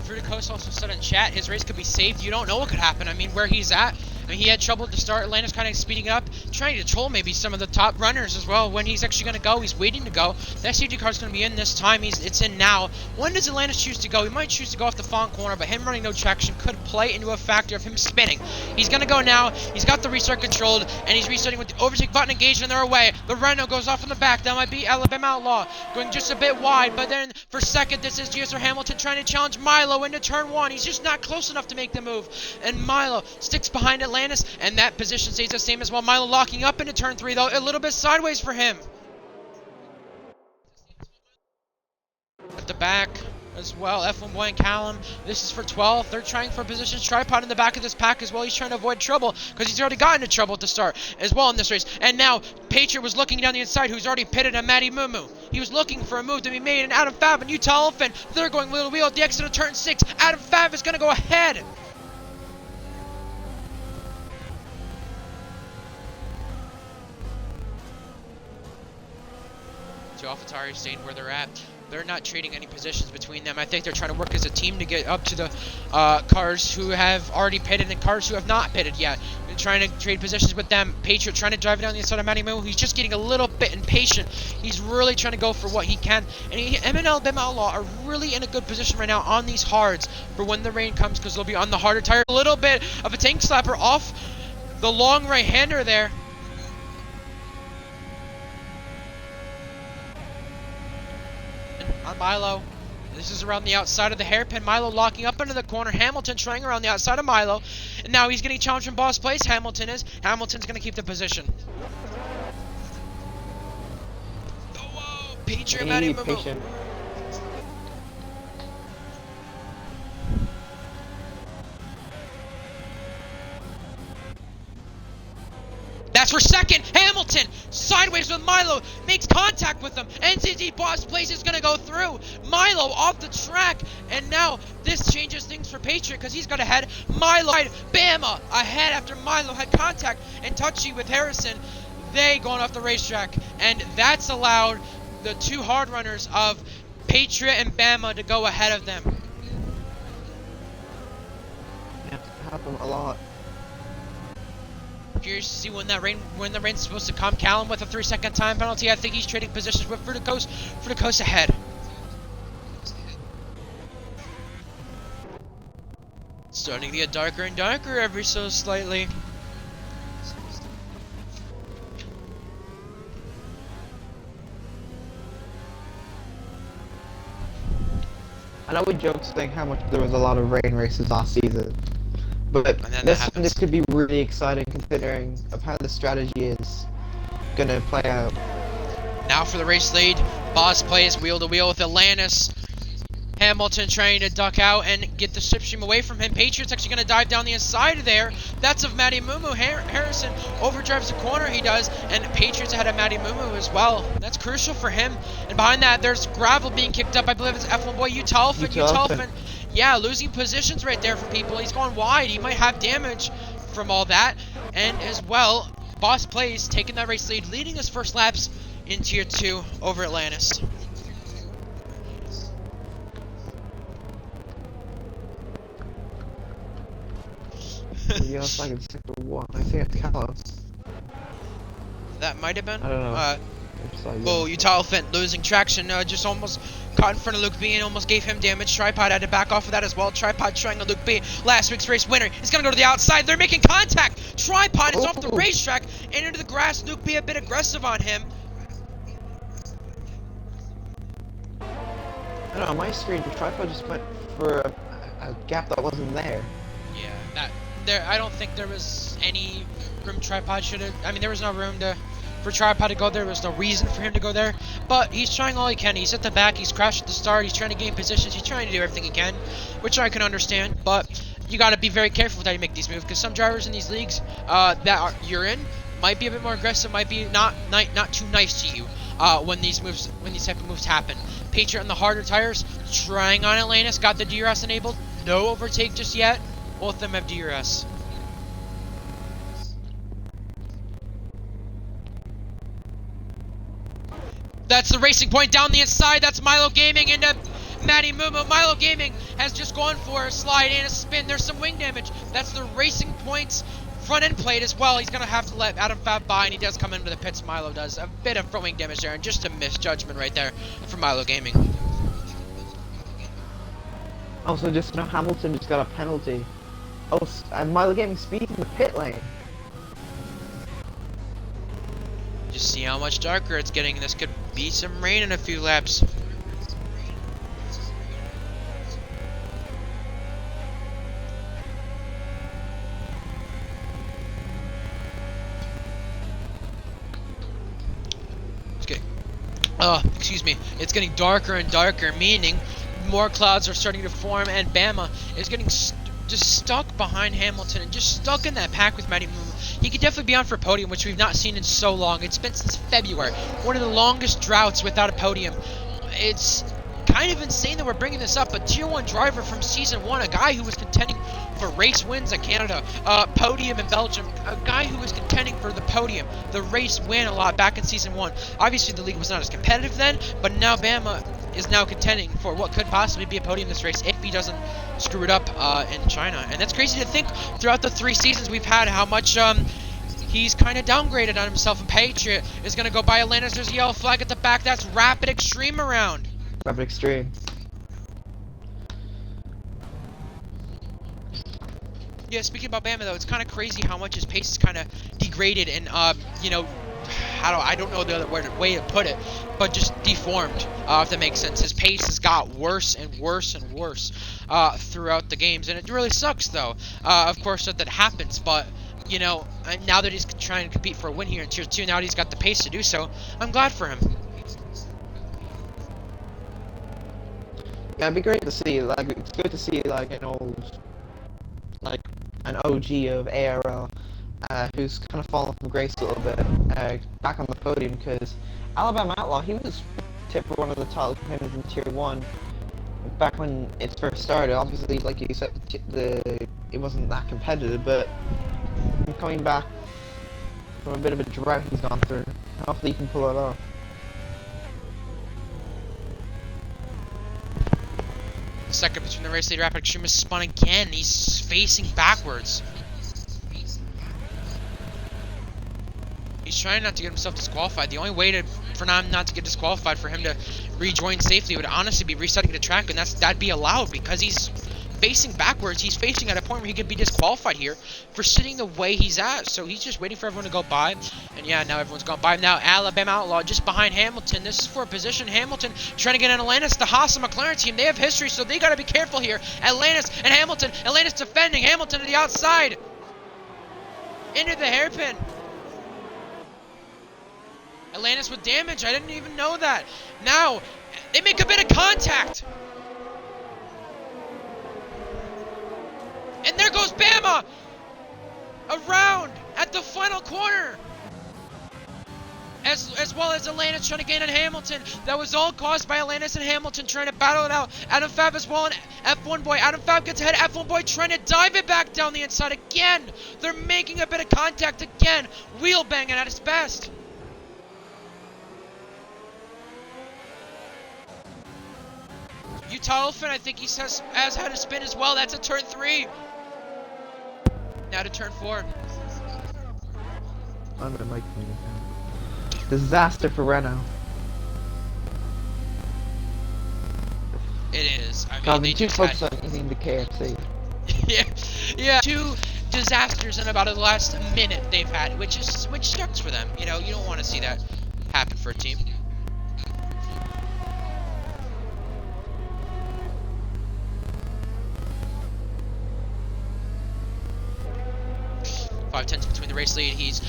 S1: Fruiticoast also said in chat his race could be saved. You don't know what could happen. I mean, where he's at, I mean, he had trouble at the start. Atlanta's kind of speeding up, trying to troll maybe some of the top runners as well. When he's actually going to go, he's waiting to go. That safety car's going to be in this time. It's in now. When does Atlanta choose to go? He might choose to go off the Fawn corner, but him running no traction could play into a factor of him spinning. He's going to go now. He's got the restart controlled, and he's restarting with the overtake button engaged, and they're away. The Reno goes off in the back. That might be Alabama Outlaw going just a bit wide, but then for second, this is GSR Hamilton trying to challenge Milo into turn one. He's just not close enough to make the move, and Milo sticks behind Atlantis, and that position stays the same as well. Milo locking up into turn three, though, a little bit sideways for him. At the back as well, F1 Boy and Callum, this is for 12. They're trying for positions. Tripod in the back of this pack as well. He's trying to avoid trouble because he's already gotten into trouble at the start as well in this race. And now Patriot was looking down the inside, who's already pitted on Matty Mumu. He was looking for a move to be made, and Adam Fab and Utah Elephant, they're going little wheel at the exit of turn 6. Adam Fab is going to go ahead. Two AlphaTauri staying where they're at. They're not trading any positions between them. I think they're trying to work as a team to get up to the cars who have already pitted and cars who have not pitted yet. They're trying to trade positions with them. Patriot trying to drive it down the inside of Matty Moo. He's just getting a little bit impatient. He's really trying to go for what he can. And him and Alabama Outlaw are really in a good position right now on these hards for when the rain comes, because they'll be on the harder tire. A little bit of a tank slapper off the long right-hander there. On Milo. This is around the outside of the hairpin. Milo locking up into the corner. Hamilton trying around the outside of Milo. And now he's getting challenged from boss place. Hamilton is. Hamilton's going to keep the position. Oh, whoa. Patriot, Matty Mumu. That's for second. Hamilton sideways with Milo, makes contact with him. NCT boss place is going to go through. Milo off the track, and now this changes things for Patriot because he's got ahead. Milo, Bama ahead after Milo had contact and touchy with Harrison. They going off the racetrack, and that's allowed the two hard runners of Patriot and Bama to go ahead of them.
S2: Yeah, it happened a lot.
S1: Curious to see when the rain's supposed to come. Callum with a 3-second time penalty. I think he's trading positions with Fruticos ahead. Starting to get darker and darker every so slightly.
S2: I know we joked saying how much there was a lot of rain races last season, but this could be really exciting considering of how the strategy is gonna play out.
S1: Now for the race lead, Boss plays wheel to wheel with Atlantis. Hamilton trying to duck out and get the slipstream away from him. Patriot's actually going to dive down the inside there. That's of Matty Mumu. Harrison overdrives the corner, he does, and Patriot's ahead of Matty Mumu as well. That's crucial for him. And behind that, there's gravel being kicked up. I believe it's F1 boy Utah Elephant. Yeah, losing positions right there for people. He's going wide. He might have damage from all that. And as well, Boss plays taking that race lead, leading his first laps in Tier 2 over Atlantis.
S2: Yeah, it's like in sector 1. I think it's Kalos.
S1: That might have been.
S2: I don't know.
S1: Whoa, Utah Elephant losing traction. Just almost caught in front of Luke B and almost gave him damage. Tripod had to back off of that as well. Tripod trying on Luke B. Last week's race winner. He's going to go to the outside. They're making contact. Tripod is off the racetrack and into the grass. Luke B a bit aggressive on him.
S2: I don't know, on my screen, the Tripod just went for a gap that wasn't there.
S1: Yeah, I don't think there was any room Tripod should have. I mean, there was no room for Tripod to go there. There was no reason for him to go there. But he's trying all he can. He's at the back. He's crashed at the start. He's trying to gain positions. He's trying to do everything he can, which I can understand. But you got to be very careful with how you make these moves, because some drivers in these leagues you're in might be a bit more aggressive, might be not too nice to you when these type of moves happen. Patriot on the harder tires, trying on Atlantis. Got the DRS enabled. No overtake just yet. Both of them have DRS. That's the racing point down the inside. That's Milo Gaming into Matty Mumu. Milo Gaming has just gone for a slide and a spin. There's some wing damage. That's the racing points front end plate as well. He's going to have to let Adam Fab by, and he does come into the pits. Milo does a bit of front wing damage there, and just a misjudgment right there for Milo Gaming.
S2: Also, just now Hamilton just got a penalty. Oh, and Milo Gaming speed in the pit lane.
S1: Just see how much darker it's getting. This could be some rain in a few laps. Excuse me, it's getting darker and darker, meaning more clouds are starting to form, and Bama is getting just stuck behind Hamilton and just stuck in that pack with Matty Moon. He could definitely be on for a podium, which we've not seen in so long. It's been since February, one of the longest droughts without a podium. It's kind of insane that we're bringing this up, but Tier 1 driver from Season 1, a guy who was contending for race wins in Canada, podium in Belgium, a guy who was contending for the podium, the race win a lot back in Season 1. Obviously, the league was not as competitive then, but now Bama is now contending for what could possibly be a podium this race if he doesn't screw it up in China. And that's crazy to think throughout the 3 seasons we've had how much he's kind of downgraded on himself. And Patriot is going to go by Atlantis. There's a yellow flag at the back. That's Rapid Extreme around.
S2: Rapid Extreme.
S1: Yeah, speaking about Bama though, it's kind of crazy how much his pace is kind of degraded and you know, I don't know the other way to put it, but just deformed, if that makes sense. His pace has got worse and worse and worse throughout the games, and it really sucks though. Of course that happens, but you know, now that he's trying to compete for a win here in Tier 2, now that he's got the pace to do so, I'm glad for him.
S2: Yeah, it'd be great to see. Like, it's good to see like an OG of ARL, who's kind of fallen from grace a little bit, back on the podium, because Alabama Outlaw, he was tipped for one of the title contenders in Tier 1 back when it first started. Obviously, like you said, it wasn't that competitive, but coming back from a bit of a drought he's gone through, hopefully he can pull it off.
S1: Second between the race leader, Rapid Extreme is spun again. He's facing backwards. He's trying not to get himself disqualified. The only way for him not to get disqualified, for him to rejoin safely, would honestly be resetting the track, and that'd be allowed because he's facing backwards. He's facing at a point where he could be disqualified here for sitting the way he's at. So he's just waiting for everyone to go by. And yeah, now everyone's gone by. Now Alabama Outlaw just behind Hamilton. This is for a position. Hamilton trying to get in Atlantis. The Haas and McLaren team, they have history, so they got to be careful here. Atlantis and Hamilton. Atlantis defending. Hamilton to the outside. Into the hairpin. Atlantis with damage. I didn't even know that. Now, they make a bit of contact. And there goes Bama! Around at the final corner! As well as Atlantis trying to gain on Hamilton. That was all caused by Atlantis and Hamilton trying to battle it out. Adam Fab as well, and F1 Boy. Adam Fab gets ahead. F1 Boy trying to dive it back down the inside again. They're making a bit of contact again. Wheel banging at its best. Utah Elephant, I think he has had a spin as well. That's a turn 3. Now to turn 4.
S2: Disaster for Renault.
S1: It is. I mean,
S2: God,
S1: they
S2: too
S1: just
S2: focused
S1: had...
S2: on eating the KFC.
S1: yeah. 2 disasters in about the last minute they've had, which sucks for them. You know, you don't want to see that happen for a team. 5/10 between the race lead. He's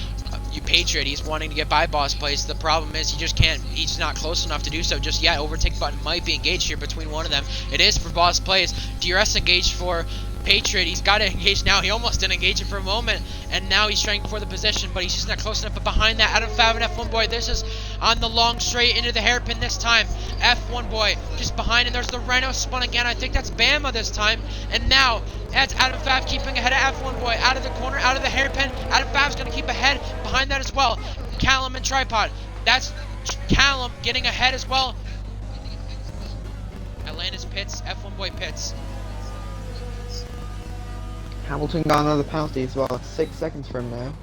S1: Patriot. He's wanting to get by Boss Place. The problem is he just can't. He's not close enough to do so just yet. Overtake button might be engaged here between one of them. It is for Boss Place. DRS engaged for Patriot. He's got to engage now. He almost didn't engage it for a moment, and now he's trying for the position, but he's just not close enough. But behind that, Adam Fab and F1 Boy. This is on the long straight into the hairpin this time. F1 Boy just behind, and there's the Rhino spun again. I think that's Bama this time. And now that's Adam Fab keeping ahead of F1 Boy. Out of the corner, out of the hairpin. Adam Fab's going to keep ahead behind that as well. Callum and Tripod. That's Callum getting ahead as well. Atlantis pits. F1 Boy pits.
S2: Hamilton got another penalty as well. It's 6 seconds from now.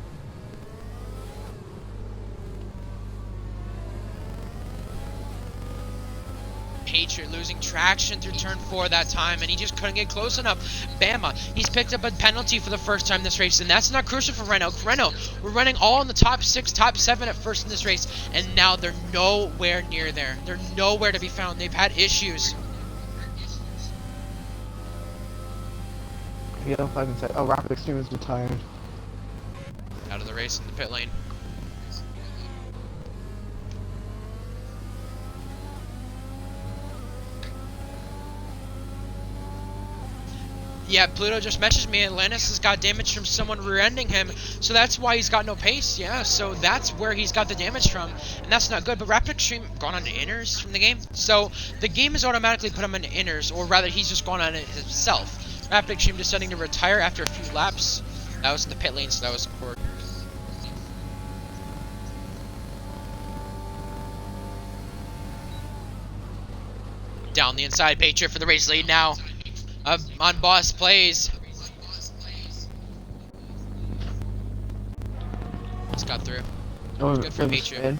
S1: Patriot losing traction through turn 4 that time, and he just couldn't get close enough. Bama, he's picked up a penalty for the first time this race, and that's not crucial for Renault. Renault, we're running all in the top 6, top 7 at first in this race, and now they're nowhere near there. They're nowhere to be found. They've had issues.
S2: Yeah, if I can say, oh, Rapid Extreme is retired.
S1: Out of the race in the pit lane. Yeah, Pluto just messaged me. Atlantis has got damage from someone rear-ending him, so that's why he's got no pace. Yeah, so that's where he's got the damage from, and that's not good. But Rapid Extreme gone on to inners from the game, so the game has automatically put him into inners, or rather, he's just gone on it himself. Rapid Extreme deciding to retire after a few laps. That was in the pit lane, so that was court. Down the inside, Patriot for the race lead now. On boss plays. Just got through.
S2: Oh,
S1: good for Patriot.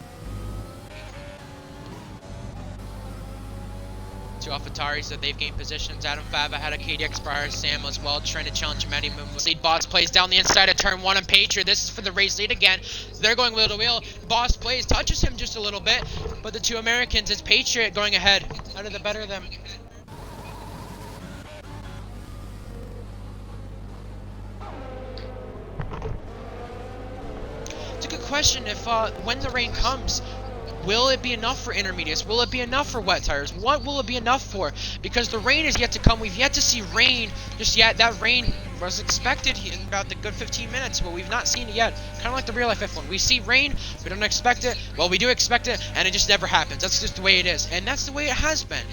S1: Two AlphaTauris that they've gained positions. Adam Fava had a KDX prior. Sam as well trying to challenge Matty Moon. Lead boss plays down the inside of turn 1 on Patriot. This is for the race lead again. They're going wheel to wheel. Boss plays, touches him just a little bit, but the two Americans, it's Patriot going ahead. Out of the better of them. It's a good question. If when the rain comes, will it be enough for intermediates? Will it be enough for wet tires? What will it be enough for? Because the rain is yet to come. We've yet to see rain just yet. That rain was expected in about the good 15 minutes, but we've not seen it yet. Kind of like the real life F1. We see rain, we don't expect it. Well, we do expect it, and it just never happens. That's just the way it is, and that's the way it has been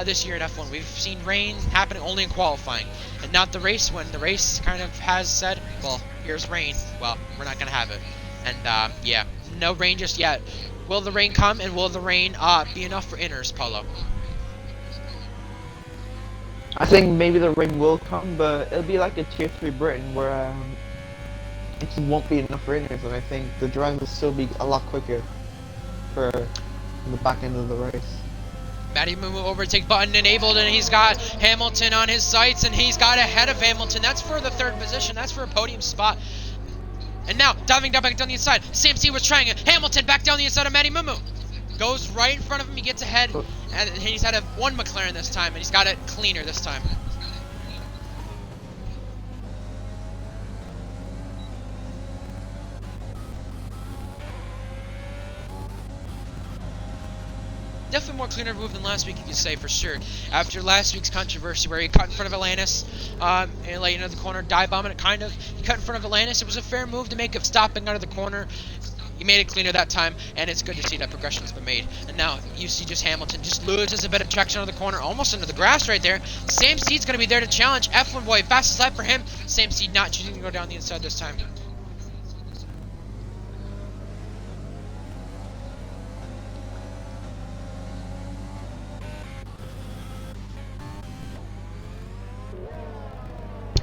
S1: this year in F1. We've seen rain happening only in qualifying, and not the race. When the race kind of has said, well, here's rain. Well, we're not going to have it. And yeah, no rain just yet. Will the rain come, and will the rain be enough for inners, Polo?
S2: I think maybe the rain will come, but it'll be like a Tier 3 Britain where it just won't be enough for inners, and I think the drive will still be a lot quicker for the back end of the race.
S1: Matty Moo overtake button enabled, and he's got Hamilton on his sights, and he's got ahead of Hamilton. That's for the 3rd position. That's for a podium spot. And now, diving down back down the inside, Sam C was trying it. Hamilton back down the inside of Matty Mumu. Goes right in front of him, he gets ahead, and he's had one McLaren this time, and he's got it cleaner this time. Definitely more cleaner move than last week, you could say, for sure. After last week's controversy where he cut in front of Atlantis, and late into the corner, dive bombing it, kind of. He cut in front of Atlantis. It was a fair move to make of stopping out of the corner. He made it cleaner that time, and it's good to see that progression's been made. And now you see just Hamilton just loses a bit of traction out of the corner, almost into the grass right there. Sam Seed's going to be there to challenge. F1 boy, fastest lap for him. Sam Seed not choosing to go down the inside this time.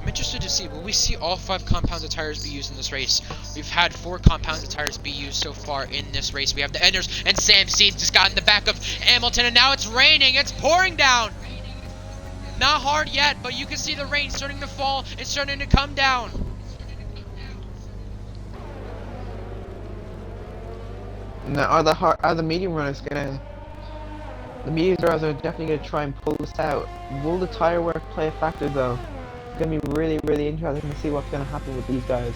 S1: Interested to see, will we see all 5 compounded tires be used in this race? We've had 4 compounded tires be used so far in this race. We have the enders, and Sam Seed just got in the back of Hamilton, and now it's raining. It's pouring down. Not hard yet, but you can see the rain starting to fall and starting to come down.
S2: Now, are the medium runners gonna? The medium runners are definitely gonna try and pull this out. Will the tire work play a factor though? Gonna be really interesting to see what's gonna happen with these guys.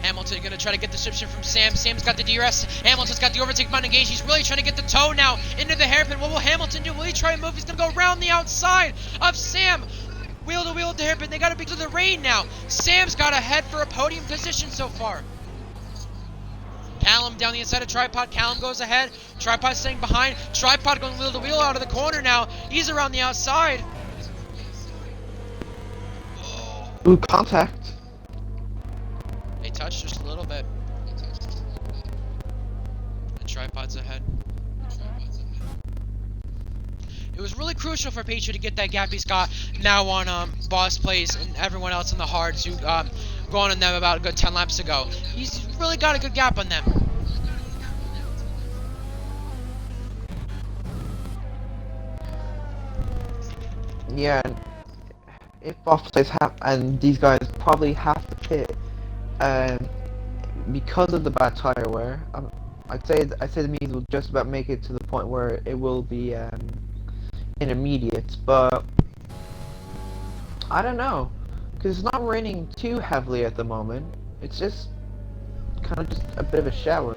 S1: Hamilton gonna try to get the substitution from Sam. Sam's got the DRS. Hamilton's got the overtake button engaged. He's really trying to get the toe now into the hairpin. What will Hamilton do? Will he try and move? He's gonna go around the outside of Sam. Wheel to wheel at the hairpin. They gotta be to the rain now. Sam's got ahead for a podium position so far. Callum down the inside of Tripod. Callum goes ahead. Tripod staying behind. Tripod going wheel to wheel out of the corner now. He's around the outside.
S2: Ooh, contact.
S1: They touched just a little bit. And Tripod's ahead. It was really crucial for Patriot to get that gap he's got now on Boss Plays and everyone else in the hards who going on them about a good 10 laps ago. He's really got a good gap on them.
S2: Yeah, and if Boss Plays and these guys probably have to pit because of the bad tire wear. I'd say the Mees will just about make it to the point where it will be intermediate, but I don't know, because it's not raining too heavily at the moment. It's just kind of just a bit of a shower.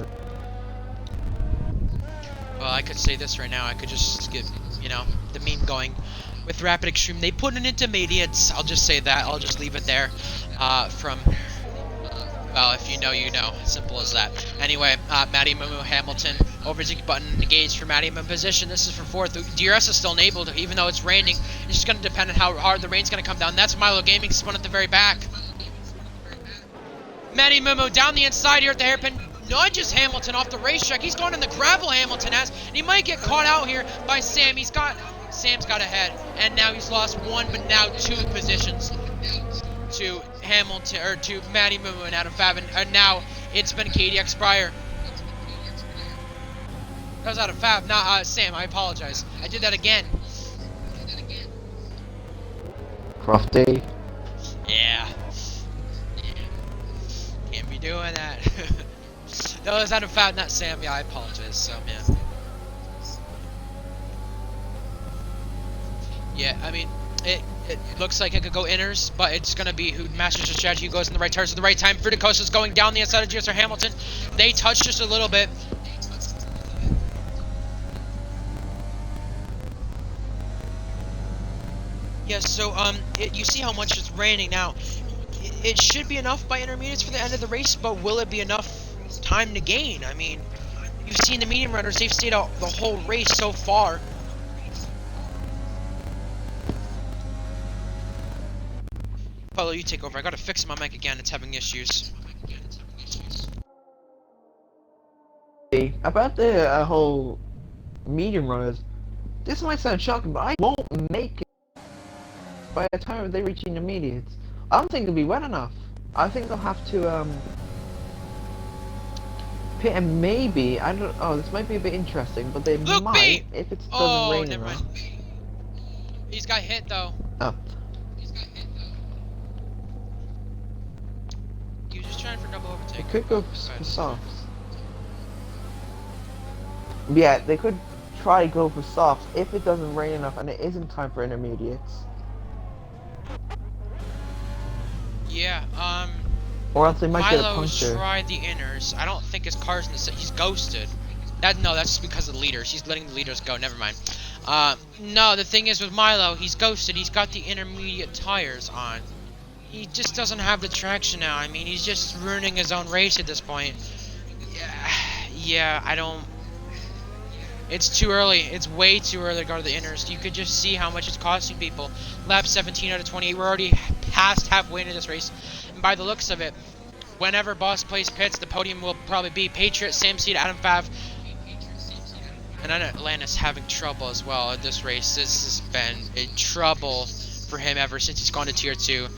S1: Well, I could say this right now. I could just get, you know, the meme going. With Rapid Extreme, they put in intermediates. I'll just say that. I'll just leave it there. Well, if you know, you know. Simple as that. Anyway, Matty Mumu Hamilton. Overtake button engaged for Matty Mumu position. This is for fourth. DRS is still enabled, even though it's raining. It's just going to depend on how hard the rain's going to come down. That's Milo Gaming spun at the very back. Matty Mumu down the inside here at the hairpin. Nudges Hamilton off the racetrack. He's going in the gravel, Hamilton has. And he might get caught out here by Sam. Sam's got ahead. And now he's lost one, but now two positions to Hamilton, or to Matty Mumu and Adam Fab. And now it's been KDX Pryor. That was out of Fab, not Sam. I apologize. I did that again.
S2: Crofty.
S1: Yeah. Can't be doing that. That was out of Fab, not Sam. Yeah, I apologize. So, man. Yeah, I mean, it looks like it could go inners, but it's going to be who masters the strategy, who goes in the right tires at the right time. Fruticosta's going down the inside of GSR Hamilton. They touch just a little bit. Yeah, so, you see how much it's raining now. It should be enough by intermediates for the end of the race, but will it be enough time to gain? I mean, you've seen the medium runners, they've stayed out the whole race so far. Paulo, you take over. I gotta fix my mic again, it's having issues.
S2: About the whole medium runners, this might sound shocking, but I won't make it by the time they reach intermediates. I don't think it'll be wet enough. I think they'll have to pit, and maybe, I don't. Oh, this might be a bit interesting, but they might if it doesn't rain
S1: never
S2: enough.
S1: mind. He's got hit though.
S2: Oh.
S1: He was just trying for double overtake.
S2: They could go for softs. Yeah, they could try to go for softs if it doesn't rain enough and it isn't time for intermediates.
S1: Yeah,
S2: or else they might get a
S1: Milo's
S2: puncture.
S1: tried the inners. I don't think his car's in the set. He's ghosted. No, that's just because of the leaders. He's letting the leaders go. Never mind. No, the thing is with Milo, he's ghosted. He's got the intermediate tires on. He just doesn't have the traction now. I mean, he's just ruining his own race at this point. Yeah, I don't... It's too early. It's way too early to go to the inners. You could just see how much it's costing people. Lap 17 out of 28. We're already past halfway into this race. And by the looks of it, whenever Boss Plays pits, the podium will probably be Patriot, Sam Seed, Adam Fav. And I know Atlantis having trouble as well at this race. This has been a trouble for him ever since he's gone to Tier 2.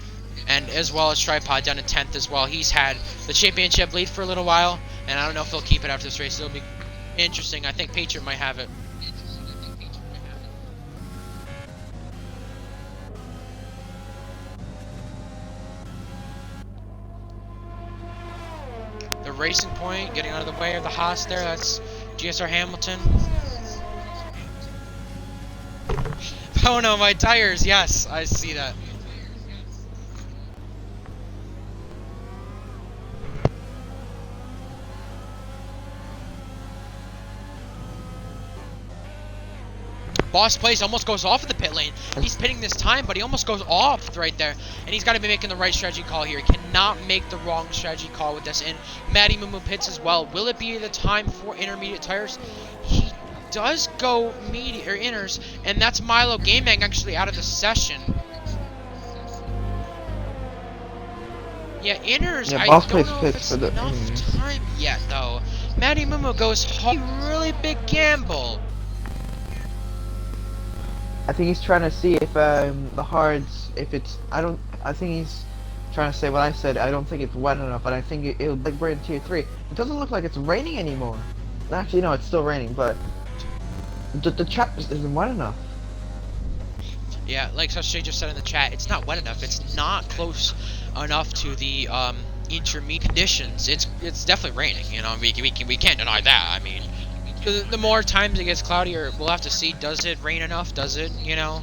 S1: And as well as Tripod down in 10th as well. He's had the championship lead for a little while. And I don't know if he'll keep it after this race. It'll be interesting. I think Patriot might have it. The racing point, getting out of the way of the Haas there. That's GSR Hamilton. Oh no, my tires. Yes, I see that. Boss Plays almost goes off of the pit lane. He's pitting this time, but he almost goes off right there. And he's got to be making the right strategy call here. He cannot make the wrong strategy call with this. And Matty Mumu pits as well. Will it be the time for intermediate tires? He does go inners, and that's Milo Gaming actually out of the session. Yeah, inners,
S2: yeah,
S1: I
S2: Boss
S1: don't
S2: Plays
S1: know if
S2: pits
S1: it's
S2: for the
S1: enough time yet, though. Matty Mumu goes really big gamble.
S2: I think he's trying to see if the hards, if it's, I think he's trying to say what I said. I don't think it's wet enough, and I think it'll like rain in tier 3. It doesn't look like it's raining anymore. Actually, no, it's still raining, but the trap isn't wet enough.
S1: Yeah, like Sashay just said in the chat, it's not wet enough. It's not close enough to the intermediate conditions. It's definitely raining. You know, we can't deny that. I mean, the more times it gets cloudier, we'll have to see. Does it rain enough? Does it, you know,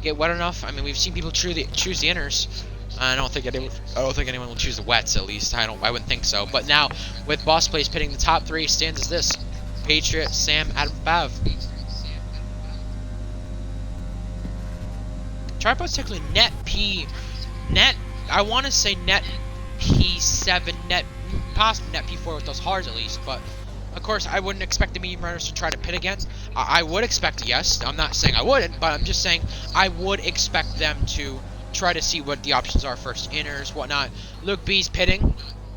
S1: get wet enough? I mean, we've seen people choose the inners. I don't think anyone will choose the wets. At least I wouldn't think so. But now with Boss Plays pitting the top 3 stands as this: Patriot, Sam, Adam, Fav. Tripod's technically net, I want to say net P7, possibly net P4 with those hards at least, but of course I wouldn't expect the medium runners to try to pit again. I would expect, yes, I'm not saying I wouldn't, but I'm just saying I would expect them to try to see what the options are first, inners, whatnot. Luke B's pitting,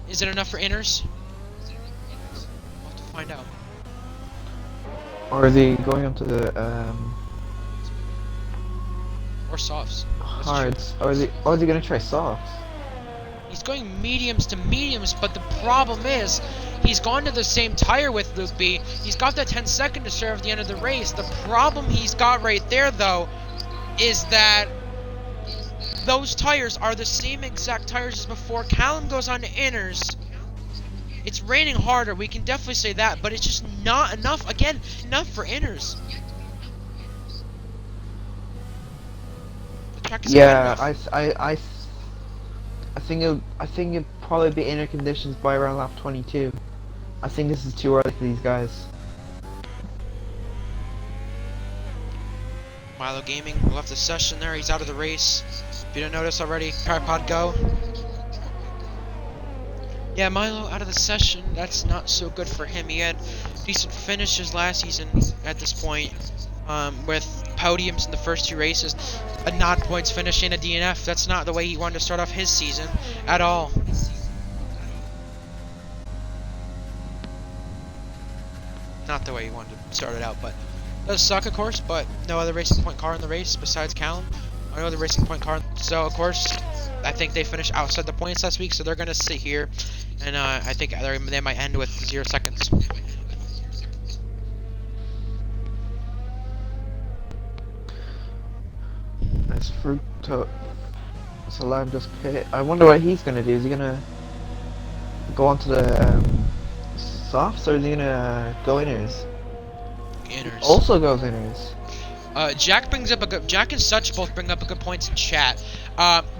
S1: is it enough for inners? We'll have to find out.
S2: Or are they going up to the
S1: Or softs.
S2: hards? Or are they gonna try softs?
S1: He's going mediums to mediums, but the problem is he's gone to the same tire with Luke B. He's got that 10-second to serve at the end of the race. The problem he's got right there, though, is that those tires are the same exact tires as before. Callum goes on to inners. It's raining harder, we can definitely say that, but it's just not enough. Again, enough for inners. The track is
S2: Yeah, I think it'll probably be inner conditions by around lap 22. I think this is too early for these guys.
S1: Milo Gaming left the session there. He's out of the race. If you didn't notice already, Parapod go. Yeah, Milo out of the session. That's not so good for him. He had decent finishes last season at this point, with podiums in the first 2 races, a nod points finish and a DNF. That's not the way he wanted to start off his season at all. Not the way he wanted to start it out, but it does suck, of course. But no other Racing Point car in the race besides Callum. No other Racing Point car. So of course, I think they finished outside the points last week, so they're gonna sit here, and I think they might end with 0 seconds.
S2: Nice Fructo. Salam just pit. I wonder what he's gonna do. Is he gonna go onto the softs, or is he gonna go inners?
S1: Inners.
S2: Also goes inners.
S1: Jack and Such both bring up a good points in chat.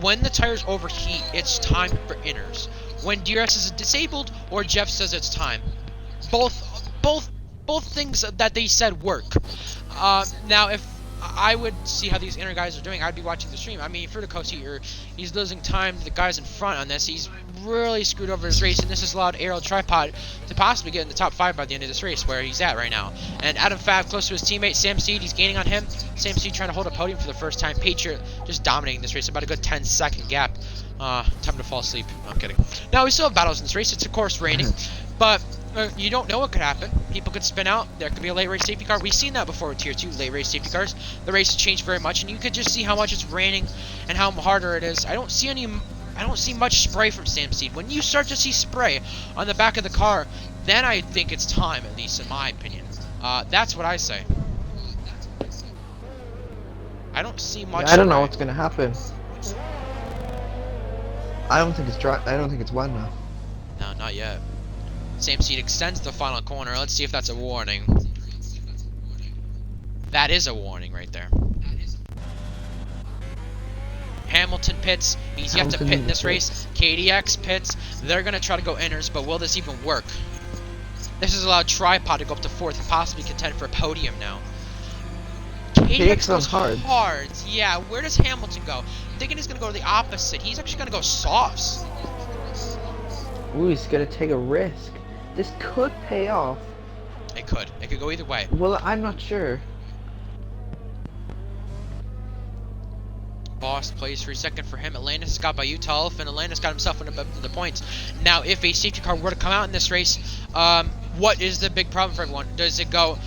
S1: When the tires overheat, it's time for inners. When DRS is disabled, or Jeff says it's time. Both things that they said work. Now, if I would see how these inner guys are doing, I'd be watching the stream. I mean, Fruticos here, he's losing time to the guys in front on this. He's really screwed over his race, and this has allowed ARL Tripod to possibly get in the top 5 by the end of this race, where he's at right now. And Adam Fab close to his teammate Sam Seed, he's gaining on him. Sam Seed trying to hold a podium for the first time. Patriot just dominating this race, about a good 10-second gap. Time to fall asleep. No, I'm kidding. Now, we still have battles in this race. It's, of course, raining, but you don't know what could happen. People could spin out. There could be a late race safety car. We've seen that before with Tier 2 late race safety cars. The race has changed very much, and you could just see how much it's raining and how harder it is. I don't see much spray from Sam Seed. When you start to see spray on the back of the car, then I think it's time, at least in my opinion. That's what I say. I don't see much.
S2: Yeah, I don't know what's gonna happen. I don't think it's dry. I don't think it's wet enough.
S1: No, not yet. Sam Seed extends the final corner. Let's see if that's a warning. That is a warning right there. Hamilton pits. He's yet to pit in this race. KDX pits. They're going to try to go inners, but will this even work? This has allowed Tripod to go up to 4th and possibly contend for a podium now. KDX goes hard. Yeah, where does Hamilton go? I'm thinking he's going to go to the opposite. He's actually going to go softs.
S2: Ooh, he's going to take a risk. This could pay off.
S1: It could. It could go either way.
S2: Well, I'm not sure.
S1: Boss plays for a second for him. Atlantis is got by Utah, and Atlantis got himself in the points. Now, if a safety car were to come out in this race, what is the big problem for everyone? Does it go,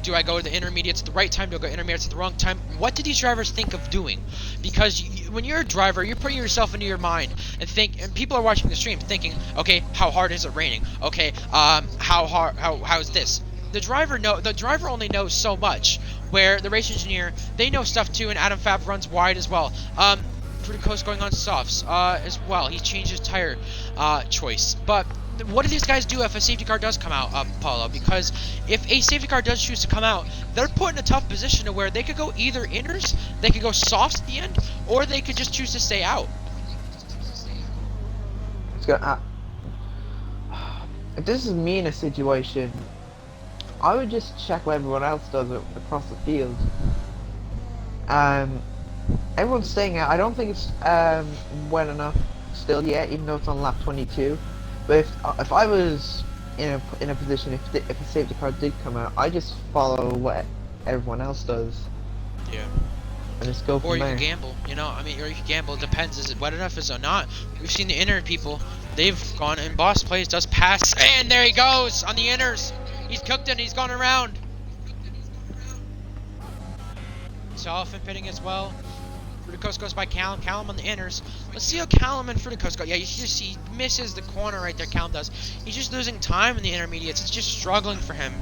S1: do I go to the intermediates at the right time? Do I go intermediates at the wrong time? What do these drivers think of doing? Because when you're a driver, you're putting yourself into your mind and people are watching the stream thinking, okay, how hard is it raining? Okay, how's this? The driver only knows so much, where the race engineer, they know stuff too, and Adam Fab runs wide as well. Fruity Coast going on softs, as well. He changed his tire, choice. But what do these guys do if a safety car does come out, Paulo? Because if a safety car does choose to come out, they're put in a tough position to where they could go either inners, they could go softs at the end, or they could just choose to stay out.
S2: If this is me in a situation, I would just check what everyone else does across the field. Everyone's staying out. I don't think it's wet enough still yet, even though it's on lap 22. But if I was in a position, if a safety car did come out, I just follow what everyone else does.
S1: Yeah.
S2: And just go from
S1: there. Or you
S2: there.
S1: can gamble, you know. I mean, or you can gamble. It depends. Is it wet enough? Is it not? We've seen the inner people. They've gone, and Boss Plays does pass, and there he goes on the inners. He's cooked it. He's gone around. Elephant pitting as well. Fruity Coast goes by Callum. Callum on the inners. Let's see how Callum and Fruity Coast go. Yeah, you just see, he misses the corner right there. Callum does. He's just losing time in the intermediates. It's just struggling for him.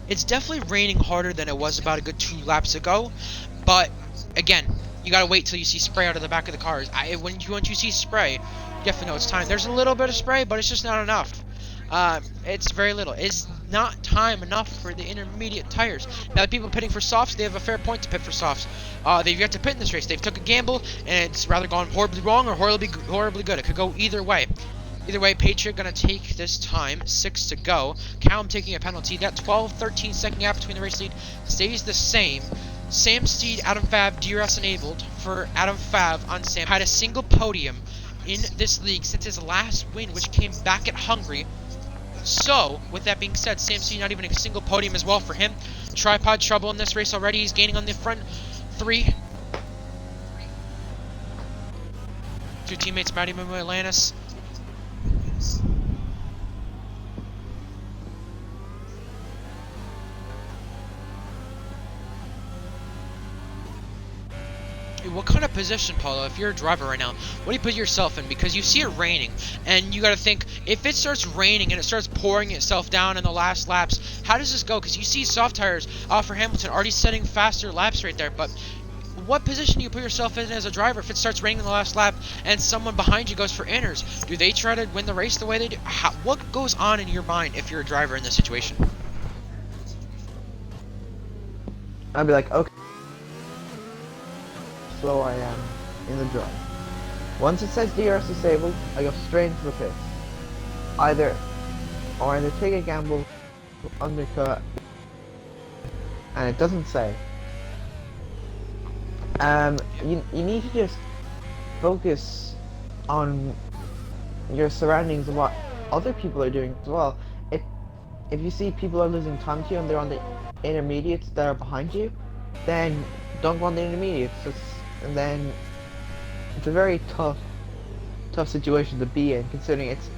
S1: It's definitely raining harder than it was about a good 2 laps ago, but again, you gotta wait till you see spray out of the back of the cars. Once you see spray, you definitely know it's time. There's a little bit of spray, but it's just not enough. It's very little. It's not time enough for the intermediate tires. Now, the people pitting for softs, they have a fair point to pit for softs. They've yet to pit in this race. They've took a gamble, and it's rather gone horribly wrong or horribly good. It could go either way. Either way, Patriot gonna take this time, 6 to go. Callum taking a penalty. That 12-13 second gap between the race lead stays the same. Sam Steed, Adam Fab, DRS enabled for Adam Fab on Sam. Had a single podium in this league since his last win, which came back at Hungary. So, with that being said, Sam Steed not even a single podium as well for him. Tripod trouble in this race already. He's gaining on the front 3. 2 teammates, Matty Mumu, Atlantis. What kind of position, Paulo, if you're a driver right now, what do you put yourself in? Because you see it raining, and you got to think, if it starts raining and it starts pouring itself down in the last laps, how does this go? Because you see soft tires for Hamilton already setting faster laps right there, but what position do you put yourself in as a driver if it starts raining in the last lap and someone behind you goes for inners? Do they try to win the race the way they do? What goes on in your mind if you're a driver in this situation?
S2: I'd be like, okay, slow I am in the drive. Once it says DRS disabled, I go straight into the pits. Either take a gamble, undercut, and it doesn't say. You need to just focus on your surroundings and what other people are doing as well. If you see people are losing time to you and they're on the intermediates that are behind you, then don't go on the intermediates. And then it's a very tough situation to be in, considering it's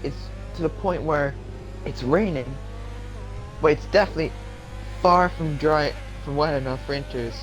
S2: to the point where it's raining, but it's definitely far from wet enough for inters.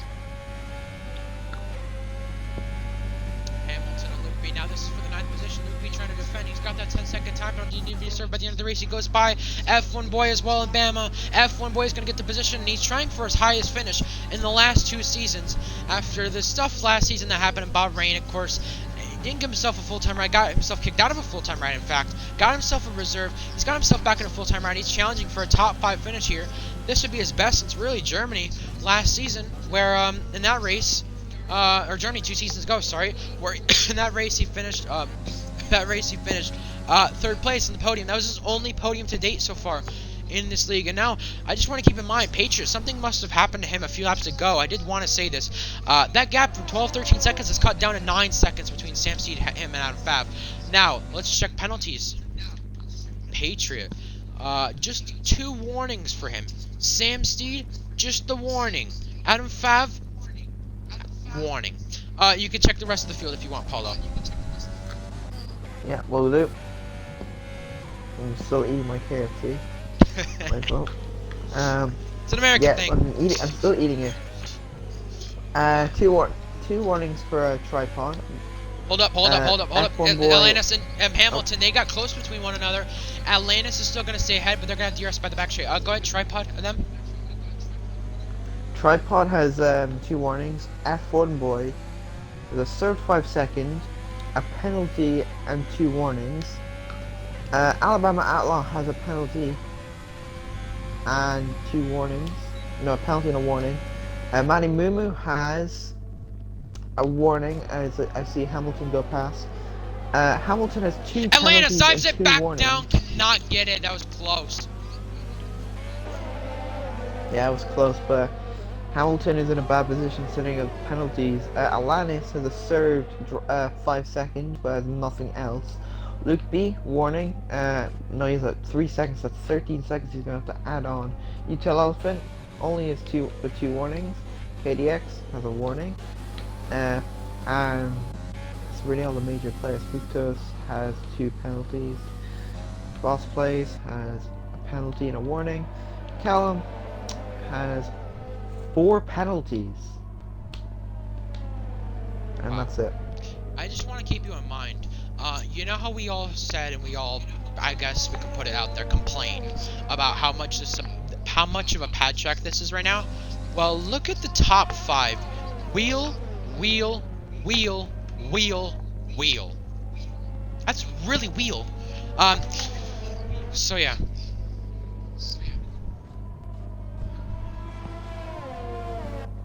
S1: Hamilton and Lupi. Now this is for the 9th position. Lupi trying to defend. He's got that 10-second time penalty. Need to be served by the end of the race. He goes by F1 Boy as well in Bama. F1 Boy is going to get the position, and he's trying for his highest finish in the last 2 seasons. After the stuff last season that happened in Bahrain, of course, he didn't give himself a full-time ride. Got himself kicked out of a full-time ride, in fact. Got himself a reserve. He's got himself back in a full-time ride. He's challenging for a top 5 finish here. This would be his best since really Germany last season, where in that race, or Germany 2 seasons ago, sorry, where in that race he finished 3rd place in the podium. That was his only podium to date so far in this league. And now I just want to keep in mind, Patriot, something must have happened to him a few laps ago. I did want to say this. That gap from 12-13 seconds is cut down to 9 seconds between Sam Steed, him, and Adam Fab. Now let's check penalties. Patriot, just 2 warnings for him. Sam Steed, just the warning. Adam Fab, warning. You can check the rest of the field if you want, Paulo.
S2: Yeah, will do. I'm still eating my KFC. Might as well.
S1: It's an American
S2: Yeah,
S1: thing.
S2: I'm still eating it. Two warnings for a tripod.
S1: Hold up.
S2: F1 boy.
S1: Atlantis and Hamilton, they got close between one another. Atlantis is still going to stay ahead, but they're going to have DRS by the back straight. Go ahead, tripod and them.
S2: Tripod has 2 warnings. F1 boy, there's a served 5 seconds, a penalty, and 2 warnings. Alabama Outlaw has a penalty and 2 warnings. No, a penalty and a warning. Manny Mumu has a warning as I see Hamilton go past. Hamilton has 2
S1: Atlanta
S2: penalties
S1: dives
S2: and
S1: it
S2: 2
S1: back
S2: warnings.
S1: down, cannot get it. That was close.
S2: Yeah, it was close, but Hamilton is in a bad position sitting of penalties. Alanis has a served 5 seconds, but has nothing else. Luke B, warning. No, he's at 3 seconds. That's 13 seconds he's going to have to add on. Utel Elephant only has 2 warnings. KDX has a warning. And it's really all the major players. Fructose has 2 penalties. Boss Plays has a penalty and a warning. Callum has 4 penalties. And
S1: Wow.
S2: that's it.
S1: I just want to keep you in mind. You know how we all said, and we all, I guess we can put it out there, complain about how much of a pad check this is right now. Well, look at the top 5. Wheel, wheel, wheel, wheel, wheel. That's really wheel. So yeah.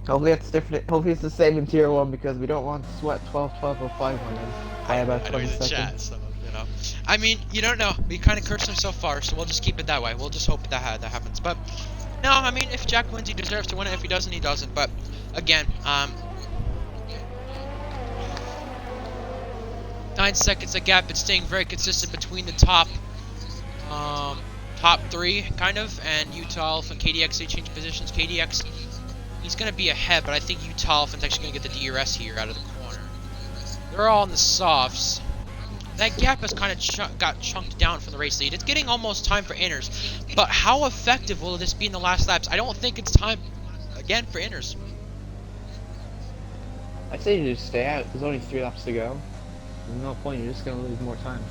S2: Hopefully it's different. Hopefully it's the same in tier 1 because we don't want to sweat 12, 12, or 5 on them by about 20
S1: the
S2: seconds.
S1: chat, so, you know. I mean, you don't know. We kind of cursed him so far, so we'll just keep it that way. We'll just hope that happens. But no, I mean, if Jack wins, he deserves to win it. If he doesn't, he doesn't. But again, 9 seconds a gap. It's staying very consistent between the top 3, kind of, and Utah Alpha and KDX. They change positions. KDX, he's going to be ahead, but I think Utah Alpha's actually going to get the DRS here out of the corner. They're all in the softs. That gap has kind of got chunked down from the race lead. It's getting almost time for inners, but how effective will this be in the last laps? I don't think it's time, again, for inners.
S2: I say you just stay out. There's only 3 laps to go. There's no point. You're just going to lose more time.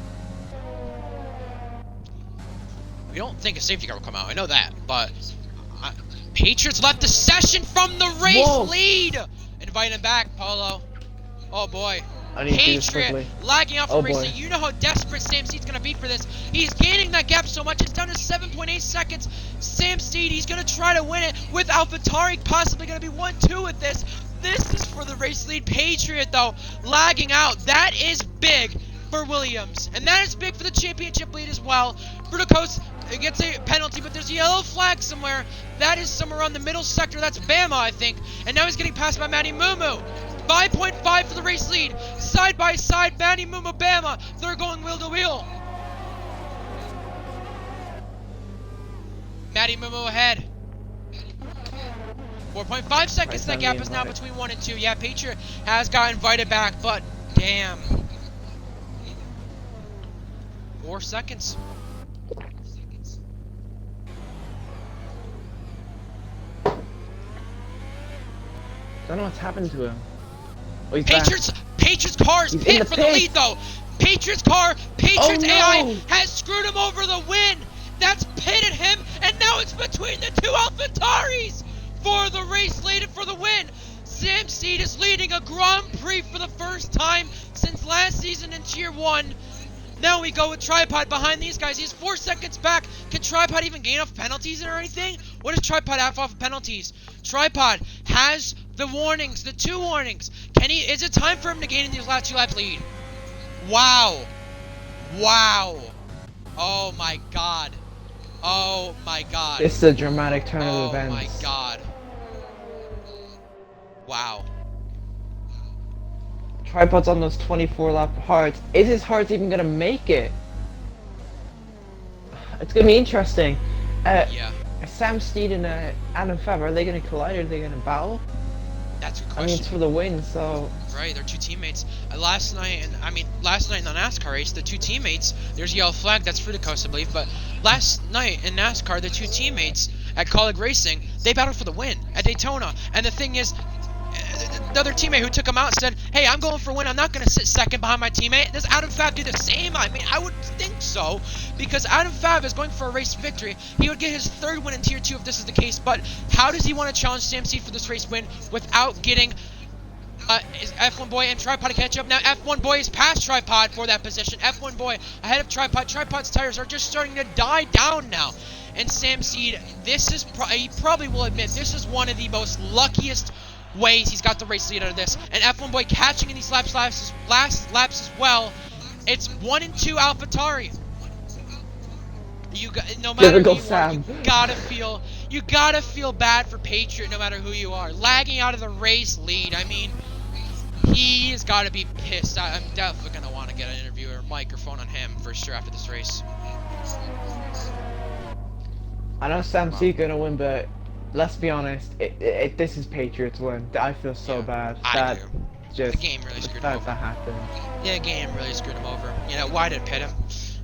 S1: We don't think a safety car will come out. I know that, but Patriots left the session from the race lead. Invite him back, Paulo. Oh boy. Patriot lagging out from racing. You know how desperate Sam Steed's gonna be for this. He's gaining that gap so much. It's down to 7.8 seconds. Sam Steed, he's gonna try to win it with AlphaTauri possibly gonna be 1-2 with this. This is for the race lead. Patriot though, lagging out. That is big for Williams, and that is big for the championship lead as well. Fructose gets a penalty, but there's a yellow flag somewhere. That is somewhere around the middle sector. That's Bama, I think. And now he's getting passed by Manny Mumu. 5.5 for the race lead. Side by side, Manny Mumu, Bama. They're going wheel to wheel. Manny Mumu ahead. 4.5 seconds. That gap is now between 1 and 2. Yeah, Patriot has got invited back, but damn. 4 seconds.
S2: I don't know what's happened to him. Oh,
S1: Patriots car is pit for the lead though. Patriots car, Patriots AI has screwed him over the win. That's pitted him, and now it's between the 2 AlphaTauris for the race lead and for the win. Sam Steed is leading a Grand Prix for the first time since last season in Tier 1. Now we go with Tripod behind these guys. He's 4 seconds back. Can Tripod even gain off penalties or anything? What does Tripod have off of penalties? Tripod has the warnings, the 2 warnings. Is it time for him to gain in these last 2 laps lead? Wow. Wow. Oh my god. Oh my god.
S2: It's a dramatic turn of events.
S1: Oh my god. Wow.
S2: Tripod's on those 24 lap hards. Is his hards even gonna make it? It's gonna be interesting.
S1: Yeah.
S2: Sam Steed and Adam Favre, are they gonna collide or are they gonna battle?
S1: That's a good
S2: I mean, it's
S1: question.
S2: for the win, so
S1: Right, they're two teammates. Last night in the NASCAR race, the two teammates, there's a yellow flag, that's Fruticos, I believe, but last night in NASCAR, the two teammates at Colleague Racing, they battled for the win at Daytona. And the thing is, the other teammate who took him out said, hey, I'm going for a win. I'm not going to sit second behind my teammate. Does Adam Fab do the same? I mean, I would think so, because Adam Fab is going for a race victory. He would get his third win in Tier 2 if this is the case, but how does he want to challenge Sam Seed for this race win without getting is F1 Boy and Tripod to catch up? Now F1 Boy is past Tripod for that position. F1 Boy ahead of Tripod. Tripod's tires are just starting to die down now. And Sam Seed, this is, he probably will admit, this is one of the most luckiest ways he's got the race lead out of this. And F1 Boy catching in these last laps as well. It's 1 and 2 AlphaTauri. No matter who you are, you gotta feel bad for Patriot no matter who you are. Lagging out of the race lead, I mean, he's gotta be pissed. I'm definitely gonna want to get an interview or microphone on him for sure after this race.
S2: I know Sam Seed gonna win, but let's be honest, this is Patriots win. I feel so bad.
S1: I do.
S2: Just
S1: The game really screwed him over.
S2: that happened.
S1: Yeah, the game really screwed him over. You know, why did it pit him?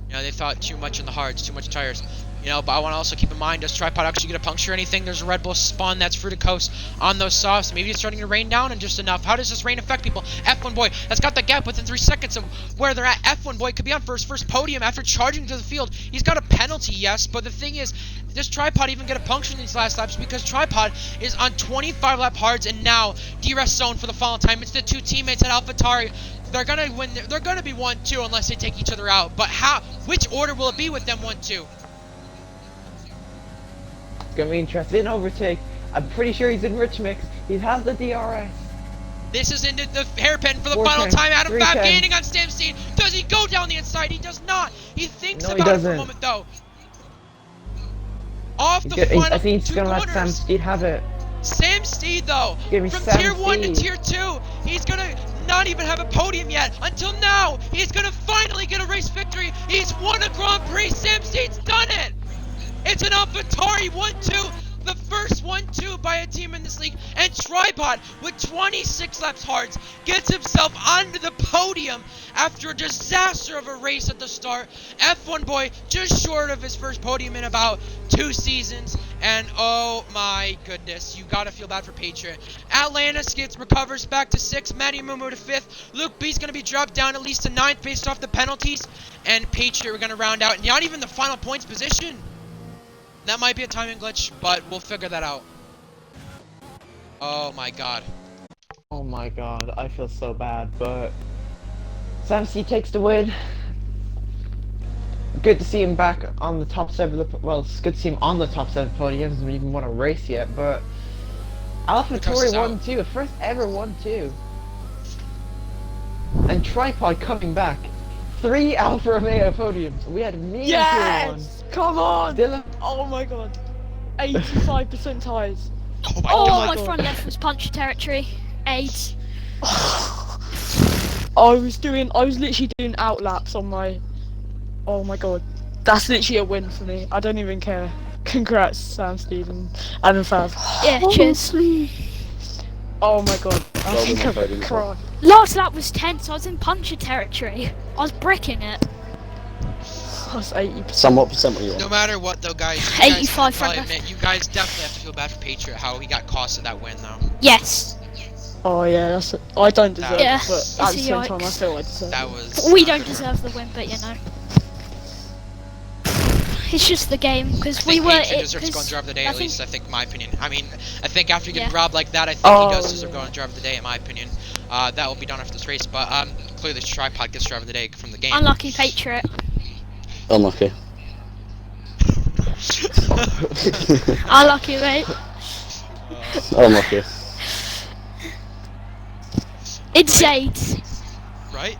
S1: You know, they thought too much in the hards, too much tires. You know, but I want to also keep in mind, does Tripod actually get a puncture or anything? There's a Red Bull spawn that's Fruticos on those softs. Maybe it's starting to rain down and just enough. How does this rain affect people? F1 Boy has got the gap within 3 seconds of where they're at. F1 Boy could be on for his first podium after charging to the field. He's got a penalty, yes, but the thing is, does Tripod even get a puncture in these last laps? Because Tripod is on 25 lap hards and now DRS zone for the final time. It's the two teammates at AlphaTauri. They're gonna win. They're gonna be 1-2 unless they take each other out. But how? Which order will it be with them 1-2?
S2: It's gonna be interesting. Overtake. I'm pretty sure he's in Rich Mix. He has the DRS.
S1: This is into the hairpin for the
S2: 410,
S1: final time. Adam Fab
S2: 310.
S1: gaining on Sam Seed. Does he go down the inside? He does not. He thinks
S2: No, he
S1: about it for a
S2: doesn't.
S1: moment though. Off the
S2: I
S1: final
S2: think he's
S1: two
S2: gonna let Sam
S1: corners.
S2: Speed have it.
S1: Sam Steed though,
S2: Give me
S1: from
S2: Sam
S1: tier 1 to
S2: Steed.
S1: tier 2, he's gonna not even have a podium yet. Until now, he's gonna finally get a race victory. He's won a Grand Prix. Sam Steed's done it. It's an AlphaTauri 1-2. The first 1-2 by a team in this league, and Tripod with 26 laps hards gets himself onto the podium after a disaster of a race at the start. F1 Boy just short of his first podium in about 2 seasons, and oh my goodness, you gotta feel bad for Patriot. Atlanta skids recovers back to 6th, Matty Mumu to 5th, Luke B's gonna be dropped down at least to 9th based off the penalties, and Patriot we're gonna round out not even the final points position. That might be a timing glitch, but we'll figure that out. Oh my god.
S2: Oh my god, I feel so bad, but Sam C takes the win. Good to see him back on the top 7. Well, it's good to see him on the top 7 podium. He hasn't even won a race yet, but AlphaTauri 1-2, first ever 1-2, and Tripod coming back. 3 Alfa Romeo podiums. We had me in tier 1.
S3: Come on!
S2: Dylan.
S3: Oh my god. 85% tires.
S1: Oh my
S4: Oh,
S1: god.
S4: my front left was puncture territory. 8.
S3: I was literally doing outlaps on my... Oh my god. That's literally a win for me. I don't even care. Congrats, Sam Steed and Adam Fab.
S4: Yeah, cheers.
S3: Oh my god. I
S5: Well,
S3: think
S5: we're
S3: I'm
S5: not
S3: gonna cry.
S4: Last lap was tense. I was in puncture territory. I was bricking it.
S3: I was 80%.
S5: Somewhat percent what you want.
S1: No matter what though, guys, you guys
S4: 85
S1: can
S4: front
S1: probably
S4: left.
S1: admit, you guys definitely have to feel bad for Patriot, how he got costed that win though.
S4: Yes.
S3: Oh yeah, that's I don't deserve
S4: Yeah,
S3: it, but
S4: it's
S3: at
S4: a
S3: the same time I
S4: yikes.
S3: feel I deserve
S1: That
S3: it.
S1: was...
S4: We don't deserve the win, but you know. It's just the game, because we were...
S1: Patriot deserves to go on driver of the day, at least, I think, my opinion. I mean, I think after getting
S4: Yeah.
S1: robbed like that, I think
S3: Oh,
S1: he does deserve to go
S3: yeah.
S1: on driver of the day, in my opinion. That will be done after this race, but clearly Tripod gets driver of the day from the game.
S4: Unlucky Patriot.
S5: Unlucky.
S4: Unlucky, mate.
S5: Unlucky.
S4: It's 8.
S1: Right?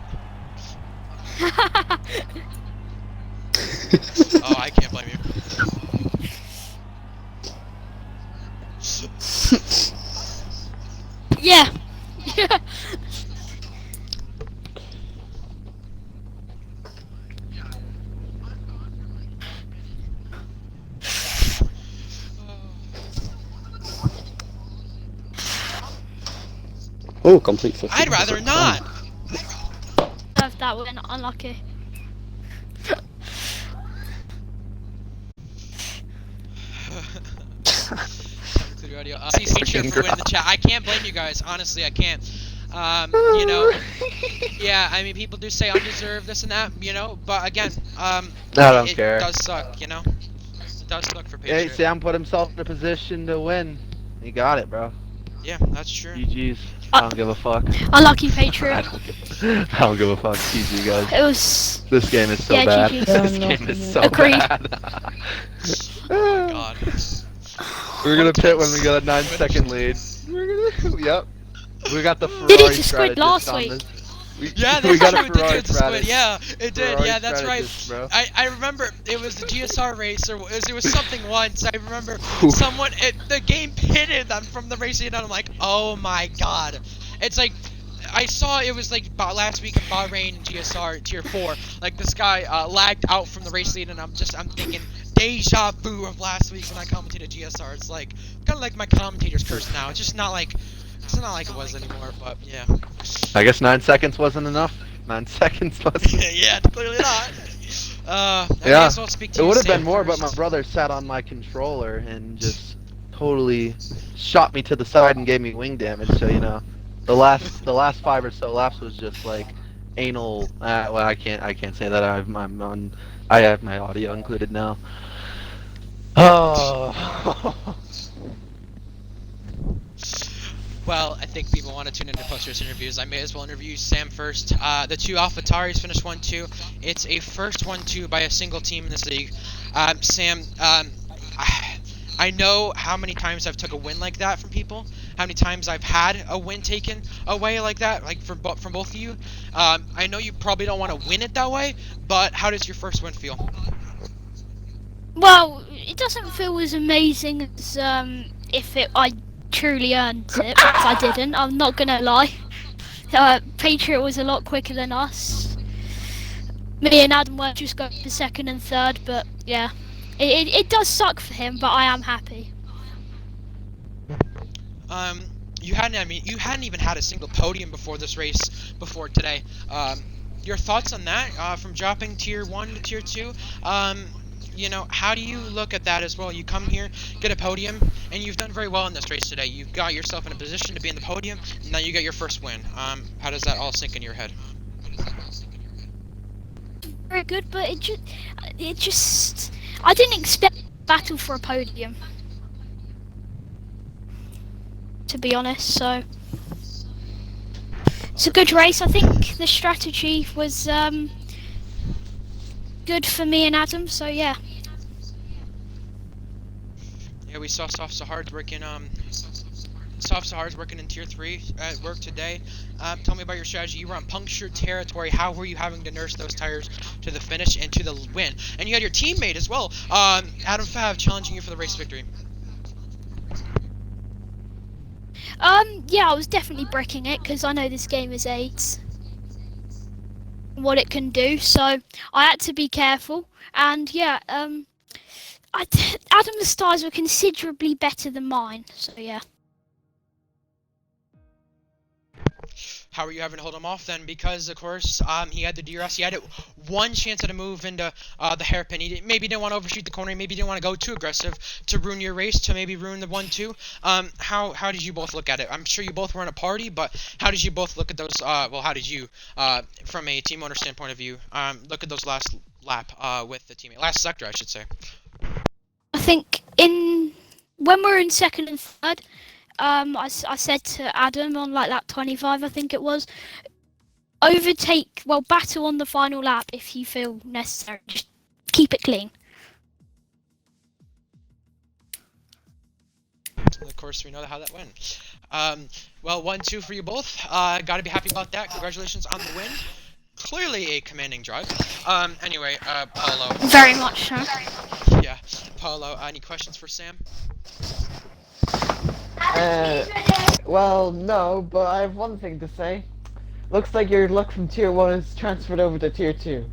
S1: Oh, I can't blame you.
S4: Yeah.
S5: Oh, complete 50.
S1: I'd rather not.
S4: If that win, unlucky.
S1: Include audio. CC Trip for winning the chat. I can't blame you guys. Honestly, I can't. You know, yeah. I mean, people do say undeserved this and that. You know, but again,
S6: I don't care.
S1: It does suck. You know, it does suck for Patriot.
S6: Hey, Sam put himself in a position to win. He got it, bro.
S1: Yeah, that's true.
S6: GG's. I don't give a fuck.
S4: Unlucky Patriot.
S6: I don't give a fuck. GG, guys.
S4: It was.
S6: This game is so
S4: Yeah,
S6: bad.
S4: GG.
S6: This game is so
S4: Agreed.
S6: bad.
S1: Oh my god.
S6: We're gonna pit when we got a 9-second lead. We're gonna. Yep. We got the Ferrari
S4: Did it to Squid
S6: strategist
S4: last
S6: on
S4: week?
S6: this.
S1: Yeah,
S6: we
S1: that's
S6: got
S1: true.
S6: a
S1: It did
S6: Ferrari
S1: do it to Squid.
S6: strategist.
S1: Yeah, it did.
S6: Ferrari
S1: Yeah, that's right.
S6: strategist, bro.
S1: I remember it was the GSR race, or it was something once. I remember someone, the game pitted them from the racing, and I'm like, oh my god. It's like, I saw it was like last week in Bahrain GSR Tier 4. Like this guy lagged out from the race lead, and I'm thinking deja vu of last week when I commentated GSR. It's like kind of like my commentator's curse now. It's just not like it was anymore. But yeah.
S6: I guess 9 seconds wasn't enough. 9 seconds wasn't.
S1: Yeah, clearly not. I
S6: Yeah.
S1: guess I'll speak to
S6: It
S1: you,
S6: would have been
S1: Sam,
S6: more, but
S1: first.
S6: my brother sat on my controller and just totally shot me to the side and gave me wing damage. So you know, the last 5 or so laps was just like anal. Well, I can't say that. I have my audio included now. Oh.
S1: Well, I think people want to tune into post-race interviews. I may as well interview Sam first. The two AlphaTauris finished 1-2. It's a first 1-2 by a single team in this league. Sam, I know how many times I've took a win like that from people. How many times I've had a win taken away like that, like from both of you. I know you probably don't want to win it that way, but how does your first win feel?
S4: Well, it doesn't feel as amazing as if I truly earned it, because I didn't. I'm not gonna lie. Patriot was a lot quicker than us. Me and Adam were just going for second and third, but yeah, it does suck for him, but I am happy.
S1: You hadn't even had a single podium before this race, before today. Your thoughts on that, from dropping tier 1 to tier 2? You know, how do you look at that as well? You come here, get a podium, and you've done very well in this race today. You've got yourself in a position to be in the podium, and now you get your first win. How does that all sink in your head?
S4: Very good, but it just I didn't expect battle for a podium, to be honest. So it's a good race. I think the strategy was good for me and Adam. So yeah.
S1: Yeah, we saw Soft Sahar's working in tier 3 at work today. Tell me about your strategy. You were on punctured territory. How were you having to nurse those tires to the finish and to the win? And you had your teammate as well, Adam Fav, challenging you for the race victory.
S4: Yeah, I was definitely breaking it because I know this game is AIDS, what it can do. So I had to be careful, and yeah, Adam's tires were considerably better than mine. So yeah.
S1: How were you having to hold him off then? Because of course, he had the DRS. He had one chance at a move into the hairpin. He maybe didn't want to overshoot the corner. Maybe didn't want to go too aggressive to ruin your race, to maybe ruin the 1-2. How did you both look at it? I'm sure you both were in a party, but how did you both look at those? Well, how did you, from a team owner standpoint of view, look at those last lap with the teammate, last sector, I should say?
S4: I think when we're in second and third, I said to Adam on like lap 25, I think it was, battle on the final lap if you feel necessary. Just keep it clean.
S1: Of course, we know how that went. Well, 1-2 for you both. Gotta be happy about that. Congratulations on the win. Clearly a commanding drive. Anyway, Paulo.
S4: Very much so.
S1: Yeah, Paulo, any questions for Sam?
S2: Well, no, but I have one thing to say. Looks like your luck from tier 1 is transferred over to tier 2.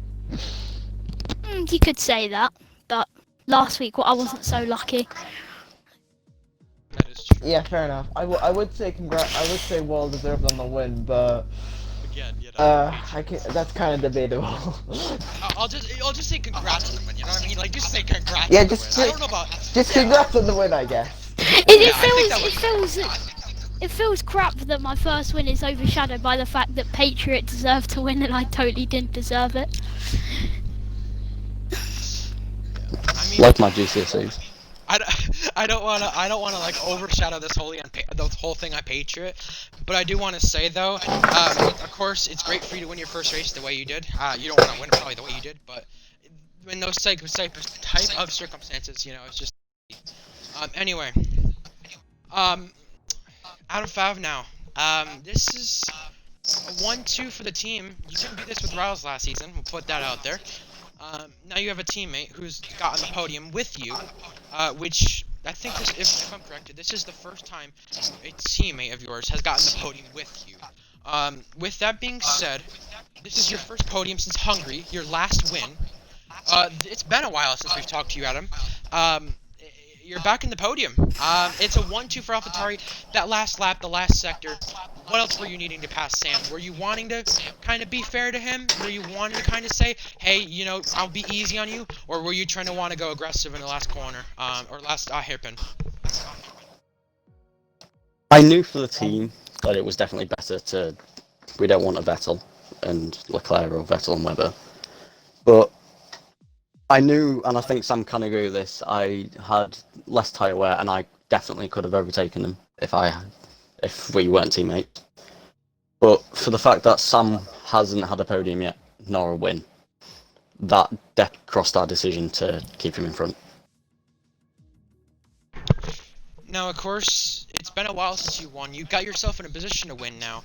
S4: You could say that, but last week I wasn't so lucky.
S1: That is
S2: Yeah, fair enough. I would say I would say well deserved on the win, but
S1: Again, you know,
S2: I can that's kind of debatable.
S1: I'll just say congrats on the win. You know what I mean? Like, just say congrats
S2: Yeah,
S1: on the win. I don't know about.
S2: just
S1: Yeah,
S2: congrats on the win, I guess.
S4: It
S1: I think that
S4: feels it feels crap that my first win is overshadowed by the fact that Patriot deserved to win and I totally didn't deserve it.
S1: I mean,
S5: Like my GCSEs.
S1: I don't wanna like overshadow this whole thing on Patriot, but I do want to say though, of course it's great for you to win your first race the way you did. You don't want to win probably the way you did, but in those type of circumstances, you know, it's just. Anyway, out of 5 now. This is a 1-2 for the team. You couldn't beat this with Riles last season. We'll put that out there. Now you have a teammate who's gotten the podium with you, which I think this, if I'm correct, this is the first time a teammate of yours has gotten the podium with you. With that being said, this is your first podium since Hungary, your last win. It's been a while since we've talked to you, Adam. You're back in the podium. It's a 1-2 for AlphaTauri. That last lap, the last sector. What else were you needing to pass Sam? Were you wanting to kind of be fair to him? Were you wanting to kind of say, hey, you know, I'll be easy on you? Or were you trying to want to go aggressive in the last corner, or last hairpin?
S5: I knew for the team that it was definitely better to. We don't want a Vettel and Leclerc or Vettel and Webber. But I knew, and I think Sam can agree with this, I had less tyre wear and I definitely could have overtaken him if we weren't teammates. But for the fact that Sam hasn't had a podium yet, nor a win, that crossed our decision to keep him in front.
S1: Now, of course, it's been a while since you won. You got yourself in a position to win now,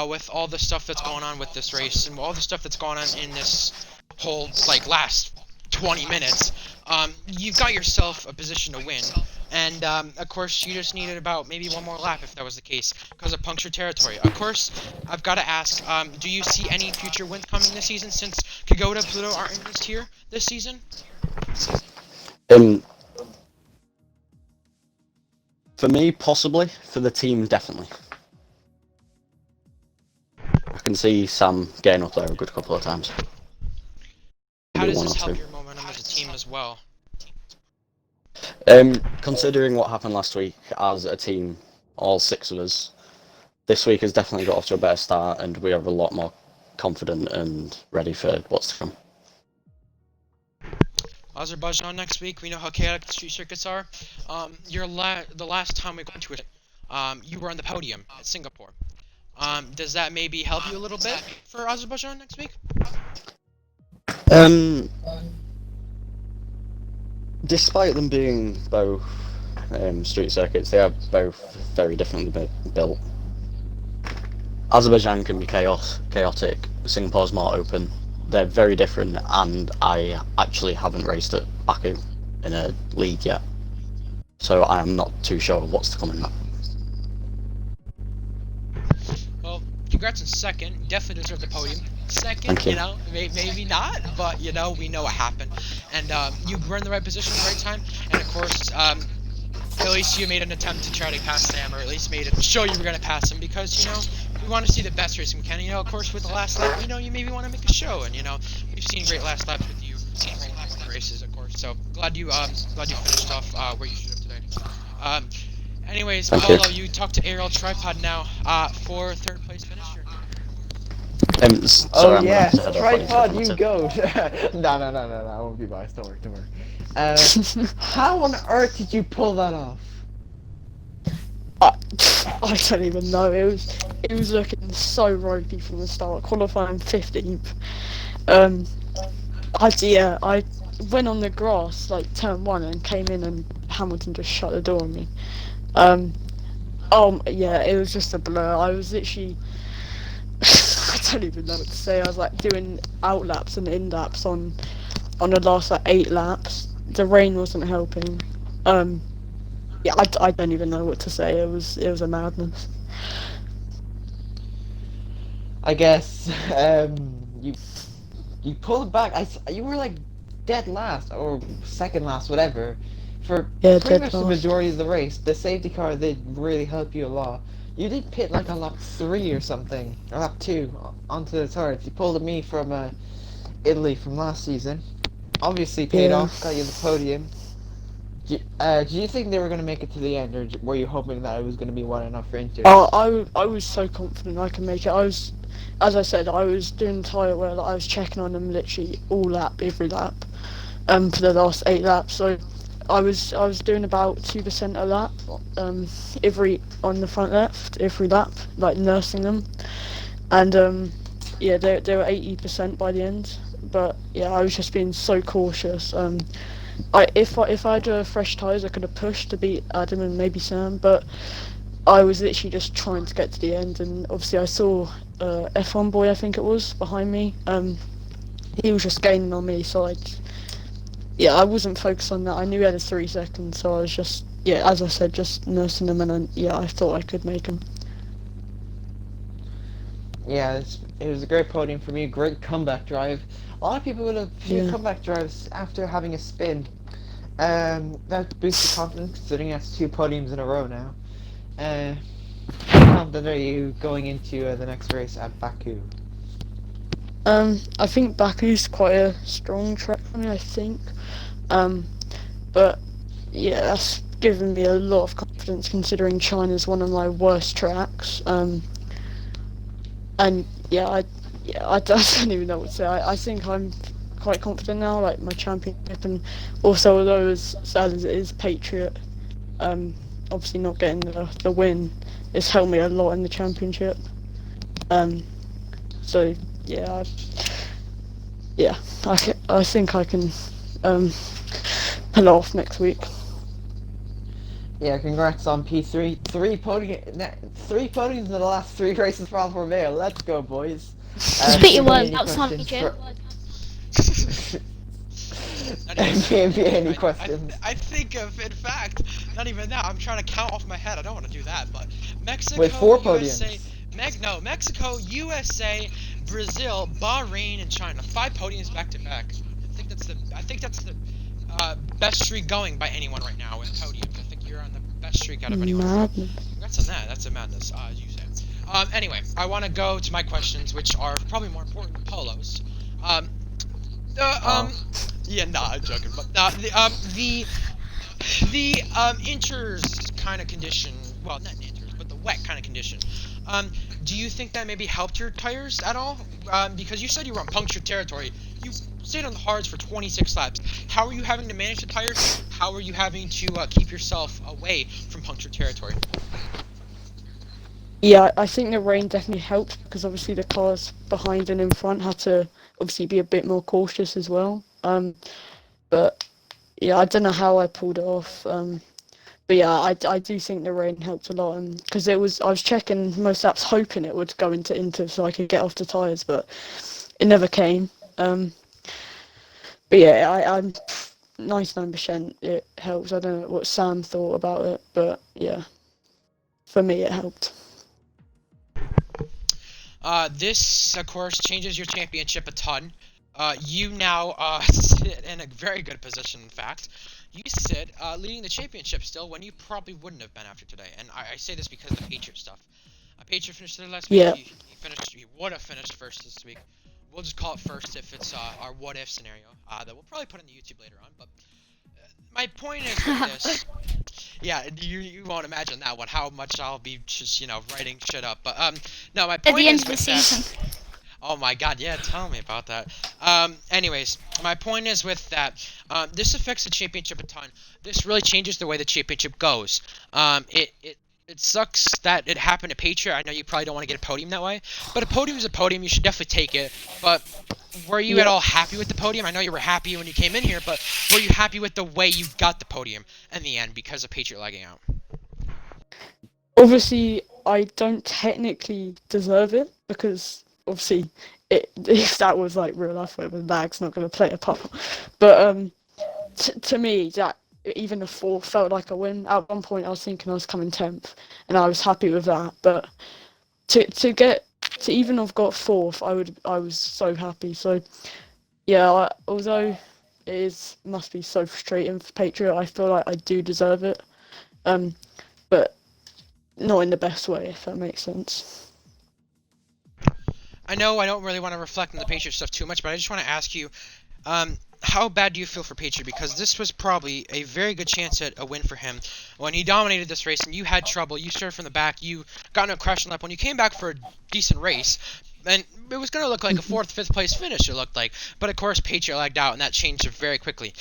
S1: with all the stuff that's going on with this race and all the stuff that's going on in this whole, like, last 20 minutes. You've got yourself a position to win. And, of course, you just needed about maybe one more lap if that was the case, because of punctured territory. Of course, I've got to ask, do you see any future wins coming this season, since Kagoda and Pluto aren't in this tier this season?
S5: For me, possibly. For the team, definitely. I can see Sam getting up there a good couple of times.
S1: How
S5: Maybe
S1: does
S5: one
S1: this
S5: or
S1: help
S5: two.
S1: your momentum as a team as well?
S5: Considering what happened last week as a team, all 6 of us, this week has definitely got off to a better start and we are a lot more confident and ready for what's to come.
S1: Azerbaijan next week, we know how chaotic the street circuits are. The last time we went to it, you were on the podium at Singapore. Does that maybe help you a little bit for Azerbaijan next week?
S5: Despite them being both street circuits, they are both very differently built. Azerbaijan can be chaotic, Singapore's more open. They're very different, and I actually haven't raced at Baku in a league yet. So I am not too sure what's to come in that.
S1: Well, congrats on second. Definitely deserve the podium. Second,
S5: Thank you.
S1: you know, maybe not, but you know, we know what happened. And you were in the right position at the right time. And of course, at least you made an attempt to try to pass Sam, or at least made it show you were going to pass him, because, you know, we want to see the best racing we can. You know, of course, with the last lap, you know, you maybe want to make a show. And, you know, we've seen great last laps with you in races, of course. So glad you finished off where you should have today. Anyways,
S5: Thank you.
S1: Paulo, you talk to ARL Tripod now for third place finisher.
S5: Sorry,
S2: Oh
S5: I'm
S2: yeah,
S5: gonna have to
S2: tripod,
S5: head
S2: you
S5: off.
S2: go. No, I won't be biased. Don't worry. How on earth did you pull that off?
S3: I don't even know. It was looking so ropey from the start. Qualifying 15th. I went on the grass like turn 1 and came in, and Hamilton just shut the door on me. Yeah, it was just a blur. I was literally I don't even know what to say. I was like doing out laps and in laps on the last like 8 laps. The rain wasn't helping. Yeah, I don't even know what to say. It was a madness.
S2: I guess you pulled back. You were like dead last or second last, whatever, For
S3: Yeah,
S2: pretty
S3: dead
S2: much the
S3: last.
S2: majority of the race, the safety car did really help you a lot. You did pit like on lap 3 or something, or lap 2, onto the turrets. You pulled me from Italy from last season. Obviously paid
S3: Yeah.
S2: off, got you the podium. Do you think they were going to make it to the end, or were you hoping that it was going to be one enough for Inter?
S3: I was so confident I could make it. As I said, I was doing tyre wear. Like, I was checking on them literally all lap, every lap, for the last 8 laps. So I was doing about 2% a lap, every on the front left, every lap, like nursing them, and yeah, they were 80% by the end. But yeah, I was just being so cautious. If I had fresh tyres, I could have pushed to beat Adam and maybe Sam, but I was literally just trying to get to the end, and obviously I saw F1 boy, I think it was, behind me. He was just gaining on me, so yeah, I wasn't focused on that. I knew he had a 3 seconds, so I was just, yeah, as I said, just nursing him, and then, yeah, I thought I could make him.
S2: Yeah, it was a great podium for me, great comeback drive. A lot of people will have few
S3: Yeah.
S2: comeback drives after having a spin. That boosts your confidence considering that's 2 podiums in a row now. How confident are you going into the next race at Baku?
S3: I think Baku's quite a strong track for me, I think. Um, but yeah, that's given me a lot of confidence considering China's one of my worst tracks. And I don't even know what to say. I think I'm quite confident now, like my championship, and also although as sad as it is, Patriot, obviously not getting the win, it's helped me a lot in the championship. Um, so yeah, I think I can um, pull off next week.
S2: Yeah, congrats on P3. Three podiums in the last 3 races for Alfa Romeo. Let's go, boys.
S4: Spit your
S2: PNP,
S4: words
S2: any
S4: out, son,
S2: questions
S4: Jim.
S1: Anyways,
S2: PNP, any
S1: I,
S2: questions?
S1: I think of, in fact, not even that. I'm trying to count off my head. I don't want to do that, but Mexico,
S2: With 4
S1: USA,
S2: podiums.
S1: Mexico, USA, Brazil, Bahrain, and China. 5 podiums back to back. I think that's the best streak going by anyone right now with podiums. I think you're on the best streak out of anyone.
S3: Madness.
S1: Congrats on that. That's a madness, as you say. Anyway, I want to go to my questions, which are probably more important than Polo's. Yeah, nah, I'm joking. But inters kind of condition. Well, not inters, but the wet kind of condition. Do you think that maybe helped your tires at all? Because you said you were on punctured territory. You stayed on the hards for 26 laps. How are you having to manage the tires? How are you having to keep yourself away from punctured territory?
S3: Yeah, I think the rain definitely helped because obviously the cars behind and in front had to obviously be a bit more cautious as well. But yeah, I don't know how I pulled it off. But yeah, I do think the rain helped a lot, because I was checking most laps hoping it would go into Inter so I could get off the tyres, but it never came. But yeah, I'm 99% it helps. I don't know what Sam thought about it, but yeah, for me it helped.
S1: This, of course, changes your championship a ton. You now sit in a very good position, in fact. You sit leading the championship still when you probably wouldn't have been after today. And I say this because of the Patriot stuff. Patriot finished third last week.
S3: Yeah.
S1: He would have finished first this week. We'll just call it first if it's our what-if scenario that we'll probably put on the YouTube later on. But my point is with this. Yeah, you won't imagine that one. How much I'll be just writing shit up. But no, my
S4: At
S1: point
S4: the end
S1: is
S4: of the
S1: with that.
S4: season.
S1: Oh my god, yeah, tell me about that. Anyways, my point is with that, this affects the championship a ton. This really changes the way the championship goes. It sucks that it happened to Patriot. I know you probably don't want to get a podium that way, but a podium is a podium. You should definitely take it. But were you at all happy with the podium? I know you were happy when you came in here, but were you happy with the way you got the podium in the end because of Patriot lagging out?
S3: Obviously, I don't technically deserve it because obviously, if that was like real life, where the lag's not going to play a part. But to me, that even a fourth felt like a win. At one point, I was thinking I was coming 10th, and I was happy with that. But to even have got fourth, I was so happy. So yeah, although must be so frustrating for Patriot. I feel like I do deserve it, but not in the best way, if that makes sense.
S1: I know I don't really want to reflect on the Patriot stuff too much, but I just want to ask you, how bad do you feel for Patriot? Because this was probably a very good chance at a win for him. When he dominated this race and you had trouble, you started from the back, you got in a crash lap. When you came back for a decent race, and it was going to look like a 4th, 5th place finish, it looked like. But of course, Patriot lagged out, and that changed it very quickly.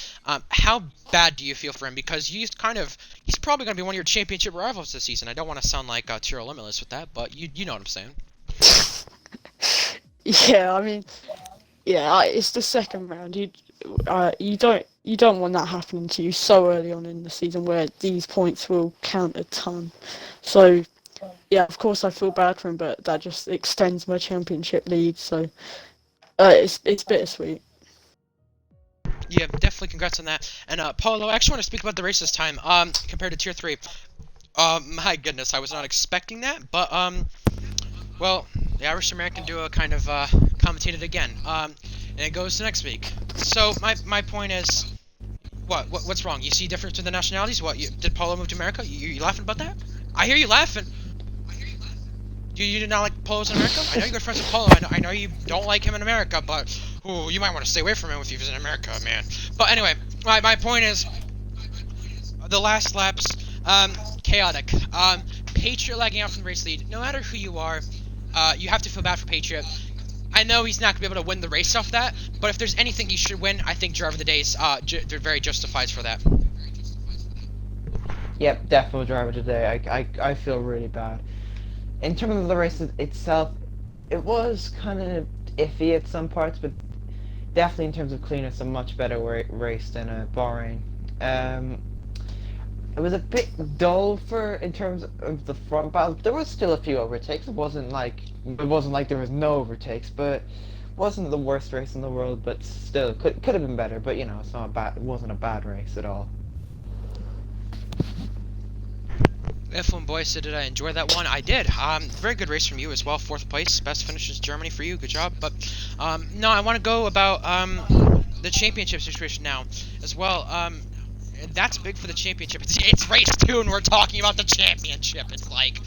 S1: How bad do you feel for him? Because he's probably going to be one of your championship rivals this season. I don't want to sound like Tyrrell Limitless with that, but you know what I'm saying.
S3: Yeah, I mean, yeah, it's the second round. You don't want that happening to you so early on in the season where these points will count a ton. So, yeah, of course I feel bad for him, but that just extends my championship lead. So, it's bittersweet.
S1: Yeah, definitely congrats on that. And Paulo, I actually want to speak about the race this time. Compared to Tier 3. My goodness, I was not expecting that, but well, the Irish American duo kind of commentated again. And it goes to next week. So my point is, what's wrong? You see difference in the nationalities? Did Paulo move to America? You laughing about that? I hear you laughing. You did not like Polo's in America? I know you're good friends with Polo. I know you don't like him in America, but you might want to stay away from him if he was in America, man. But anyway, my point is, the last laps, chaotic. Patriot lagging out from the race lead. No matter who you are, you have to feel bad for Patriot. I know he's not going to be able to win the race off that, but if there's anything he should win, I think Driver of the Day is they're very justified for that.
S2: Yep, definitely driver today. I feel really bad. In terms of the race itself, it was kind of iffy at some parts, but definitely in terms of cleanness, a much better race than Bahrain. It was a bit dull in terms of the front battle. There was still a few overtakes. It wasn't like there was no overtakes, but it wasn't the worst race in the world. But still, could have been better. But you know, it wasn't a bad race at all.
S1: F1 boy said, did I enjoy that one? I did. Very good race from you as well. 4th place, best finishes Germany for you. Good job. But no, I want to go about the championship situation now as well. That's big for the championship. It's race 2 and we're talking about the championship. It's like,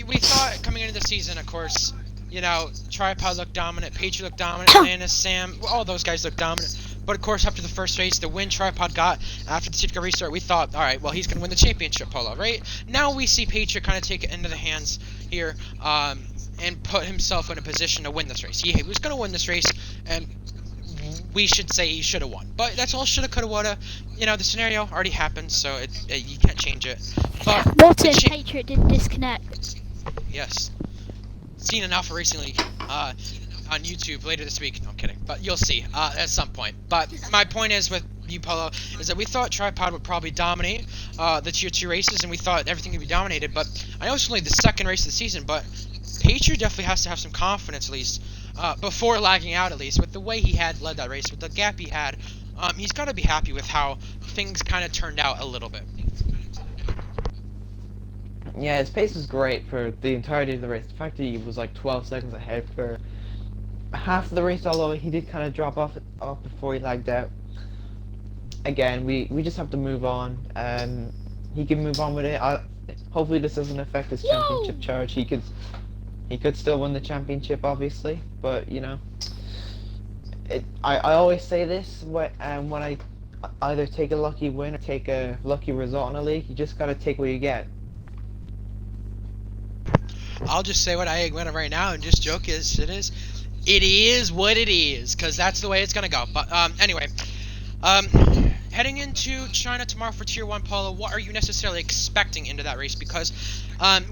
S1: we thought coming into the season, of course, you know, Tripod looked dominant, Patriot looked dominant, Landis, Sam, all those guys looked dominant. But of course, after the first race, the win Tripod got after the safety car restart, we thought, all right, well, he's going to win the championship, Polo, right? Now we see Patriot kind of take it into the hands here and put himself in a position to win this race. He was going to win this race, and we should say he should have won. But that's all shoulda, coulda, woulda. You know, the scenario already happened, so you can't change it. But
S4: what if Patriot didn't disconnect?
S1: Yes. Seen enough recently on YouTube later this week. No, I'm kidding. But you'll see at some point. But my point is with you, Polo, is that we thought Tripod would probably dominate the Tier 2 races, and we thought everything would be dominated. But I know it's only the second race of the season, but Patriot definitely has to have some confidence, at least, before lagging out, at least, with the way he had led that race, with the gap he had. He's got to be happy with how things kind of turned out a little bit.
S2: Yeah, his pace was great for the entirety of the race. The fact that he was like 12 seconds ahead for half of the race, although he did kind of drop off before he lagged out. Again, we just have to move on. He can move on with it. Hopefully this doesn't affect his championship charge. He could still win the championship, obviously, but you know, I always say this when I either take a lucky win or take a lucky result in a league. You just gotta take what you get.
S1: I'll just say what I went right now and just joke it is what it is, because that's the way it's gonna go. But anyway, heading into China tomorrow for Tier 1, Paulo, what are you necessarily expecting into that race? Because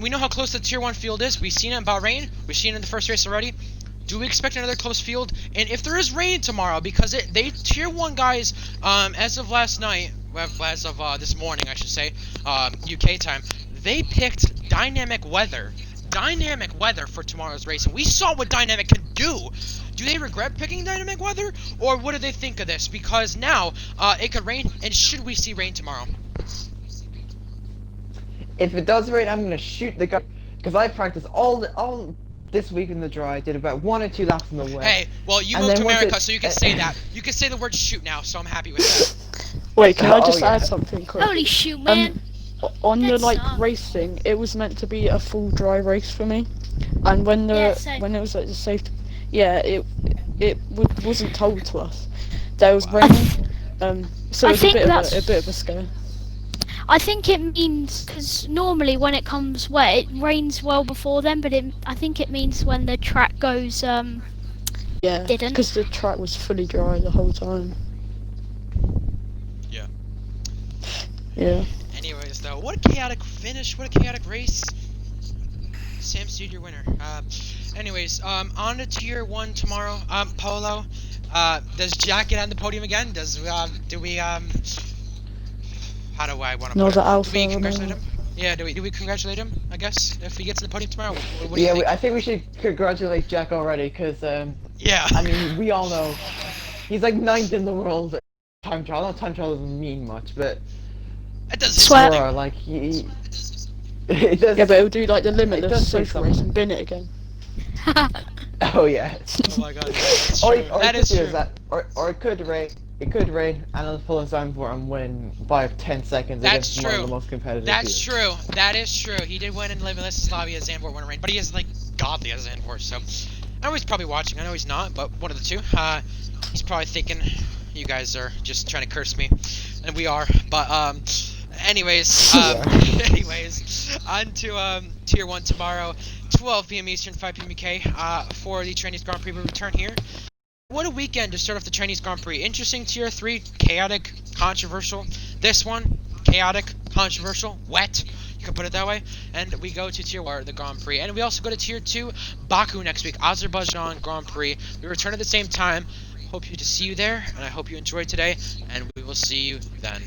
S1: we know how close the Tier 1 field is. We've seen it in Bahrain. We've seen it in the first race already. Do we expect another close field? And if there is rain tomorrow, because they Tier 1 guys, as of last night, well, as of this morning, I should say, UK time, they picked dynamic weather for tomorrow's race, and we saw what dynamic can do. Do they regret picking dynamic weather, or what do they think of this? Because now it could rain, and should we see rain tomorrow?
S2: If it does rain, I'm gonna shoot the guy, because I practice all this week in the dry, did about 1 or 2 laps in the wet.
S1: Hey, well, you
S2: And
S1: moved
S2: then
S1: to
S2: once
S1: America,
S2: it-
S1: so you can say that. You can say the word shoot now, so I'm happy with that.
S3: Wait, can I
S2: Oh,
S3: just
S2: yeah.
S3: add something quick?
S4: Holy shoot, man.
S3: On the
S4: That
S3: like
S4: sucks.
S3: racing, it was meant to be a full dry race for me, and when
S4: Yeah, same.
S3: when it was like the safety, yeah, wasn't told to us. There was
S1: Wow.
S3: rain, so
S4: I
S3: it was a
S4: think
S3: bit of
S4: that's-
S3: a bit of a scare.
S4: I think it means because normally when it comes wet, it rains well before then. But I think it means when the track goes.
S3: Yeah,
S4: Didn't.
S3: because the track was fully dry the whole time.
S1: Yeah.
S3: Yeah.
S1: Anyways, though, what a chaotic finish! What a chaotic race! Sam Steed, your winner. Anyways, on to tier 1 tomorrow. Polo. Does Jack get on the podium again? Do we how do I want to
S3: No,
S1: put
S3: the
S1: it?
S3: Alpha
S1: Do we congratulate
S3: Romeo.
S1: him? Yeah, do we congratulate him? I guess if he gets on the podium tomorrow. What do you
S2: Yeah,
S1: think?
S2: I think we should congratulate Jack already, because,
S1: Yeah.
S2: I mean, we all know he's like 9th in the world at time trial. I know time trial doesn't mean much, but
S1: That doesn't
S4: Swear.
S1: say
S2: Swear, like, it does.
S3: Yeah, but it'll do like the
S2: does
S3: limitless
S2: say
S3: social race
S2: something.
S3: and bin it again.
S2: Oh, yeah.
S1: Oh my god, yeah, that's
S2: Or,
S1: true.
S2: or
S1: That
S2: it
S1: is
S2: could do
S1: true.
S2: that, or it could rain. It could rain, and it'll pull us down for and win by 10 seconds
S1: That's
S2: against one of
S1: true.
S2: the most competitive
S1: That's
S2: teams.
S1: true. That is true. He did win in Limitless Slavia as Zandvoort won a rain, but he is like godly as Zandvoort, so I know he's probably watching. I know he's not, but one of the two. He's probably thinking you guys are just trying to curse me, and we are. But anyways, anyways, on to tier 1 tomorrow, 12 p.m. Eastern, 5 p.m. UK, for the Chinese Grand Prix. We return here. What a weekend to start off the Chinese Grand Prix. Interesting tier 3, chaotic, controversial. This one, chaotic, controversial, wet. You can put it that way. And we go to tier 1, the Grand Prix. And we also go to tier 2, Baku next week, Azerbaijan Grand Prix. We return at the same time. Hope to see you there, and I hope you enjoyed today, and we will see you then.